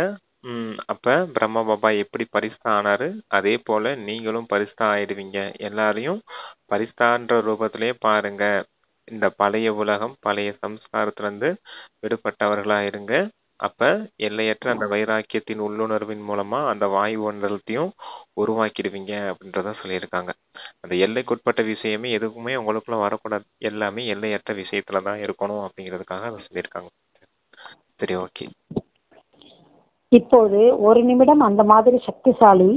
அப்ப பிரம்ம பாபா எப்படி பரிஸ்தா ஆனாரு, அதே போல நீங்களும் பரிஸ்தா ஆயிடுவீங்க. எல்லாரையும் பரிஸ்தான்ற ரூபத்திலேயே பாருங்க. இந்த பழைய உலகம், பழைய சம்ஸ்காரத்துல இருந்து விடுபட்டவர்களா இருங்க. அப்ப எல்லையற்ற அந்த வைராக்கியத்தின் உள்ளுணர்வின் மூலமா அந்த வாயு மண்டலத்தையும் உருவாக்கிடுவீங்க அப்படின்றத சொல்லியிருக்காங்க. அந்த எல்லைக்குட்பட்ட விஷயமே எதுக்குமே உங்களுக்குள்ள வரக்கூடாது, எல்லாமே எல்லையற்ற விஷயத்துலதான் இருக்கணும் அப்படிங்கிறதுக்காக அதை சொல்லியிருக்காங்க. சரி, ஓகே. இப்போது ஒரு நிமிடம் அந்த மாதிரி சக்திசாலி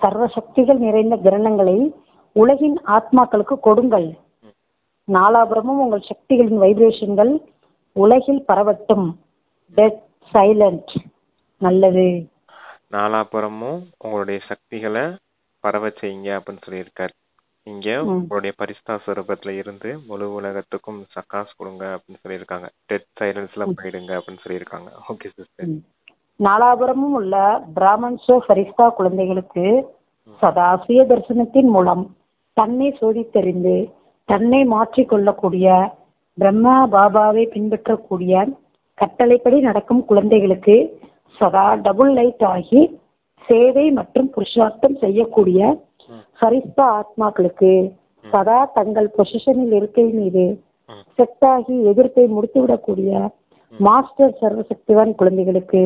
சர்வ சக்திகள் நிறைந்த கிரணங்களை உலகின் ஆத்மாக்களுக்கு கொடுங்கள். நாலாபுரமும் உங்கள் சக்திகளின் வைப்ரேஷன்கள் உலகில் பரவட்டும். Dead silent. நல்லது. நாலாபுரமும் உங்களுடைய சக்திகளை பரவ செய்யுங்க அப்படின்னு சொல்லியிருக்காரு. இங்க உங்களுடைய பரிஸ்தா ஸ்வரூபத்துல இருந்து முழு உலகத்துக்கும் சக்காஸ் கொடுங்க அப்படின்னு சொல்லியிருக்காங்க. டெட் சைலன்ஸ்ல போயிடுங்க அப்படின்னு சொல்லியிருக்காங்க. Okay sister. நாலாபுரமும் உள்ள பிராமன்ஸோ பரிஸ்தா குழந்தைகளுக்கு சதா சுய தரிசனத்தின் மூலம் தன்னை சோதித்தறிந்து தன்னை மாற்றிக்கொள்ளக்கூடிய பிரம்மா பாபாவை பின்பற்றக்கூடிய கட்டளைப்படி நடக்கும் குழந்தைகளுக்கு சதா டபுள் லைட் ஆகி சேவை மற்றும் புருஷார்த்தம் செய்யக்கூடிய பரிஸ்தா ஆத்மாக்களுக்கு சதா தங்கள் பொசிஷனில் இருக்கை மீது செட்டாகி எதிர்ப்பை முடித்துவிடக்கூடிய மாஸ்டர் சர்வசக்திவான் குழந்தைகளுக்கு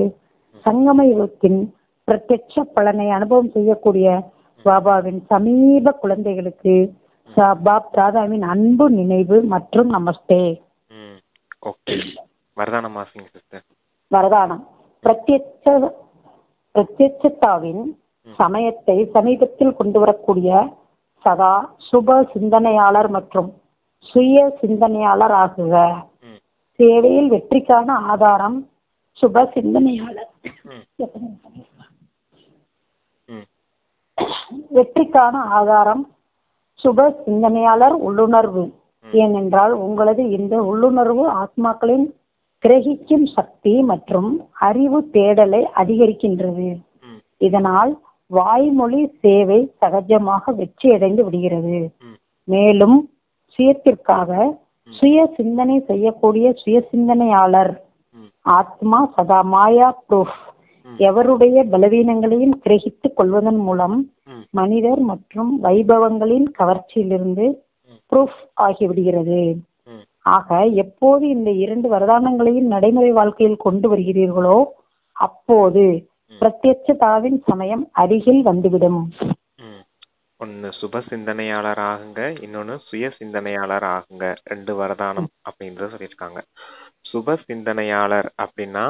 சங்கம யுகத்தின் பிரத்யட்ச பலனை அனுபவம் செய்யக்கூடிய பாபாவின் சமீப குழந்தைகளுக்கு பாப் தாதாவின் அன்பு நினைவு மற்றும் நமஸ்தே. வரதானம். பிரத்யட்சத்தாவின் சமயத்தை சமீபத்தில் கொண்டு வரக்கூடிய சதா சுப சிந்தனையாளர் மற்றும் சுய சிந்தனையாளர் ஆகுக. சேவையில் வெற்றிக்கான ஆதாரம் சுப சிந்தனையாளர். வெற்றிக்கான ஆதாரம் சுப சிந்தனையாளர் உள்ளுணர்வு. ஏனென்றால் உங்களது இந்த உள்ளுணர்வு ஆத்மாக்களின் கிரகிக்கும் சக்தி மற்றும் அறிவு தேடலை அதிகரிக்கின்றது. இதனால் வாய்மொழி சேவை சகஜமாக வெற்றியடைந்து விடுகிறது. மேலும் சுயத்திற்காக சுய சிந்தனை செய்யக்கூடிய சுய சிந்தனையாளர் ஆத்மா சதா மாயா ப்ரூஃப் எவருடைய பலவீனங்களையும் கிரகித்துக் கொள்வதன் மூலம் மனிதர் மற்றும் வைபவங்களின் கவர்ச்சியிலிருந்து ப்ரூஃப் ஆகிவிடுகிறது. ஆக எப்போது இந்த இரண்டு வரதானங்களையும் நடைமுறை வாழ்க்கையில் கொண்டு வருகிறீர்களோ அப்போது பிரத்யட்சதாவின் சமயம் அருகில் வந்துவிடும். ஒன்னு சுப சிந்தனையாளர் ஆகுங்க, இன்னொன்னு சுய சிந்தனையாளர் ஆகுங்க. 2 வரதானம் அப்படின்றத சொல்லியிருக்காங்க. சுப சிந்தனையாளர் அப்படின்னா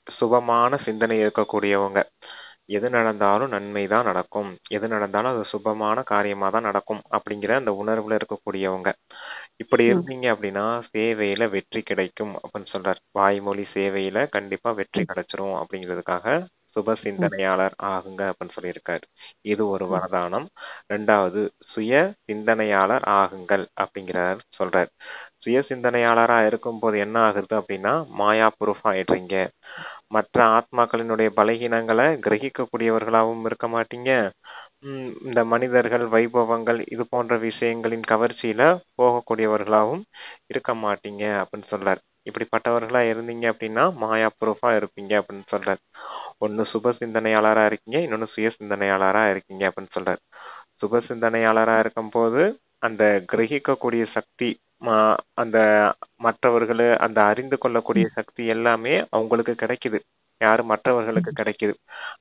சுபமான சிந்தனை இருக்கக்கூடியவங்க. எது நடந்தாலும் நன்மைதான் நடக்கும், எது நடந்தாலும் அது சுபமான காரியமா தான் நடக்கும் அப்படிங்கிற அந்த உணர்வுல இருக்கக்கூடியவங்க. இப்படி இருந்தீங்க அப்படின்னா சேவையில வெற்றி கிடைக்கும் அப்படின்னு சொல்றார். வாய்மொழி சேவையில கண்டிப்பா வெற்றி கிடைச்சிரும் அப்படிங்கிறதுக்காக சுப சிந்தனையாளர் ஆகுங்க அப்படின்னு சொல்லியிருக்காரு. இது ஒரு வரதானம். 2வது சுய சிந்தனையாளர் ஆகுங்கள் அப்படிங்கிறார் சொல்றார். சுய சிந்தனையாளரா இருக்கும் போது என்ன ஆகுது அப்படின்னா மாயா ப்ரூஃப் ஆயிடுறீங்க. மற்ற ஆத்மாக்களினுடைய பலகீனங்களை கிரகிக்கக்கூடியவர்களாகவும் இருக்க மாட்டீங்க, இந்த மனிதர்கள், வைபவங்கள் இது போன்ற விஷயங்களின் கவர்ச்சியில போகக்கூடியவர்களாகவும் இருக்க மாட்டீங்க அப்படின்னு சொல்றார். இப்படிப்பட்டவர்களா இருந்தீங்க அப்படின்னா மாயா ப்ரூஃபா இருப்பீங்க அப்படின்னு சொல்றார். ஒன்னு சுப சிந்தனையாளரா இருக்கீங்க, இன்னொன்னு சுய சிந்தனையாளரா இருக்கீங்க அப்படின்னு சொல்றார். சுப சிந்தனையாளரா இருக்கும் போது அந்த கிரகிக்கக்கூடிய சக்தி, அந்த மற்றவர்களை அந்த அறிந்து கொள்ளக்கூடிய சக்தி எல்லாமே அவங்களுக்கு கிடைக்குது. யாரு? மற்றவர்களுக்கு கிடைக்குது.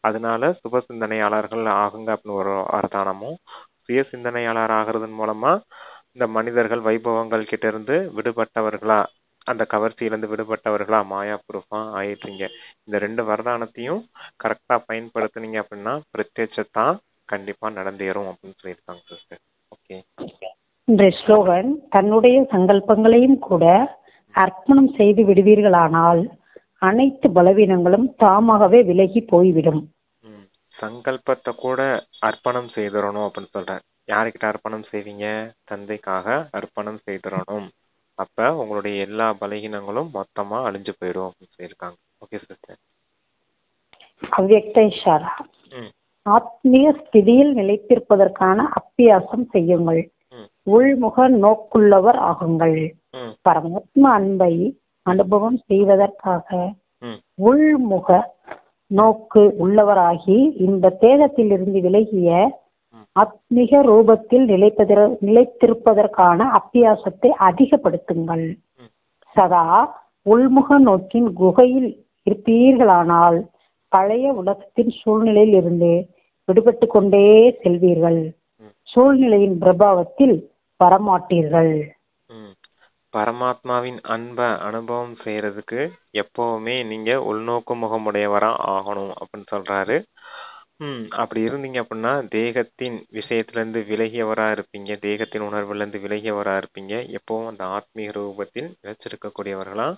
அதனால சுப சிந்தனையாளர்கள் ஆகுங்க அப்படின்னு ஒரு வரதானமும், சுய சிந்தனையாளர் ஆகிறதன் மூலமா இந்த மனிதர்கள், வைபவங்கள் கிட்ட இருந்து விடுபட்டவர்களா, அந்த கவர்ச்சியிலிருந்து விடுபட்டவர்களா மாயா ப்ரூஃபா ஆயிடுறீங்க. இந்த 2 வரதானத்தையும் கரெக்டா பயன்படுத்துனீங்க அப்படின்னா பிரத்யட்சத்தா கண்டிப்பா நடந்தேறும் அப்படின்னு சொல்லியிருக்காங்க சிஸ்டர். ஓகே. இன்றைய ஸ்லோகன், தன்னுடைய சங்கல்பங்களையும் கூட அர்ப்பணம் செய்து விடுவீர்களானால் அனைத்து பலவீனங்களும் தாமாகவே விலகி போய்விடும். சங்கல்பத்தை கூட அர்ப்பணம் செய்திடணும் அப்படின்னு சொல்றேன். யாருக்கிட்ட அர்ப்பணம் செய்வீங்க? தந்தைக்காக அர்ப்பணம் செய்திடணும். அப்ப உங்களுடைய எல்லா பலகீனங்களும் மொத்தமா அழிஞ்சு போயிடும் அப்படின்னு சொல்லியிருக்காங்க. Okay sister. அவ்யக்த இஷாரா. ஆத்மீய ஸ்திதியில் நிலைத்திருப்பதற்கான அப்பியாசம் செய்யுங்கள். உள்முக நோக்குள்ளவர் ஆகுங்கள். பரமாத்மா அன்பை அனுபவம் செய்வதற்காக உள்முக நோக்கு உள்ளவராகி இந்த தேகத்திலிருந்து விலகிய ஆத்மீக ரூபத்தில் நிலைத்திருப்பதற்கான அப்பியாசத்தை அதிகப்படுத்துங்கள். சதா உள்முக நோக்கின் குகையில் இருப்பீர்களானால் பழைய உலகத்தின் சூழ்நிலையில் இருந்து விடுபட்டு கொண்டே செல்வீர்கள். சூழ்நிலையின் பிரபாவத்தில் வரமாட்டீர்கள். பரமாத்மாவின் அன்பை அனுபவம் செய்யறதுக்கு எப்பவுமே நீங்க உள்நோக்கு முகமுடையவரா ஆகணும் அப்படின்னு சொல்றாரு. அப்படி இருந்தீங்க அப்படின்னா தேகத்தின் விஷயத்துல இருந்து விலகியவரா இருப்பீங்க. தேகத்தின் உணர்வுல இருந்து விலகியவரா இருப்பீங்க. எப்பவும் அந்த ஆத்மீக ரூபத்தில் நிலைச்சிருக்கக்கூடியவர்களா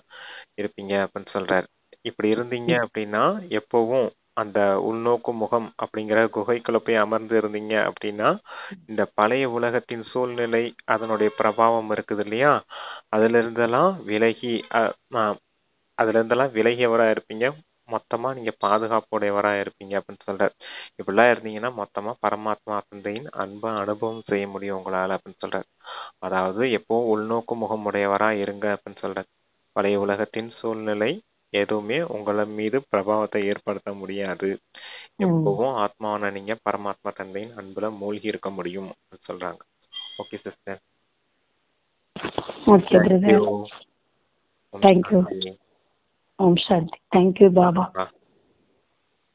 இருப்பீங்க அப்படின்னு சொல்றாரு. இப்படி இருந்தீங்க அப்படின்னா எப்பவும் அந்த உள்நோக்கு முகம் அப்படிங்கிற குகைக்குள்ள போய் அமர்ந்து இருந்தீங்க அப்படின்னா இந்த பழைய உலகத்தின் சூழ்நிலை, அதனுடைய பிரபாவம் இருக்குது இல்லையா, அதுல இருந்தெல்லாம் விலகியவரா இருப்பீங்க. மொத்தமா நீங்க பாதுகாப்புடையவரா இருப்பீங்க அப்படின்னு சொல்றாரு. இப்படிலாம் இருந்தீங்கன்னா மொத்தமா பரமாத்மா தந்தையின் அன்பை அனுபவம் செய்ய முடியும் உங்களால அப்படின்னு சொல்றாரு. அதாவது எப்பவும் உள்நோக்கு முகமுடையவரா இருங்க அப்படின்னு சொல்றாரு. பழைய உலகத்தின் சூழ்நிலை எதுவுமே உங்கள மீது பிரபாவத்தை ஏற்படுத்த முடியாது. எப்பவும் ஆத்மாவான நீங்க பரமாத்மா தந்தையின் அன்புல மூழ்கி இருக்க முடியும் சொல்றாங்க. Okay sister. Okay brother. Thank you. ஓம் சாந்தி. தேங்க்யூ பாபா.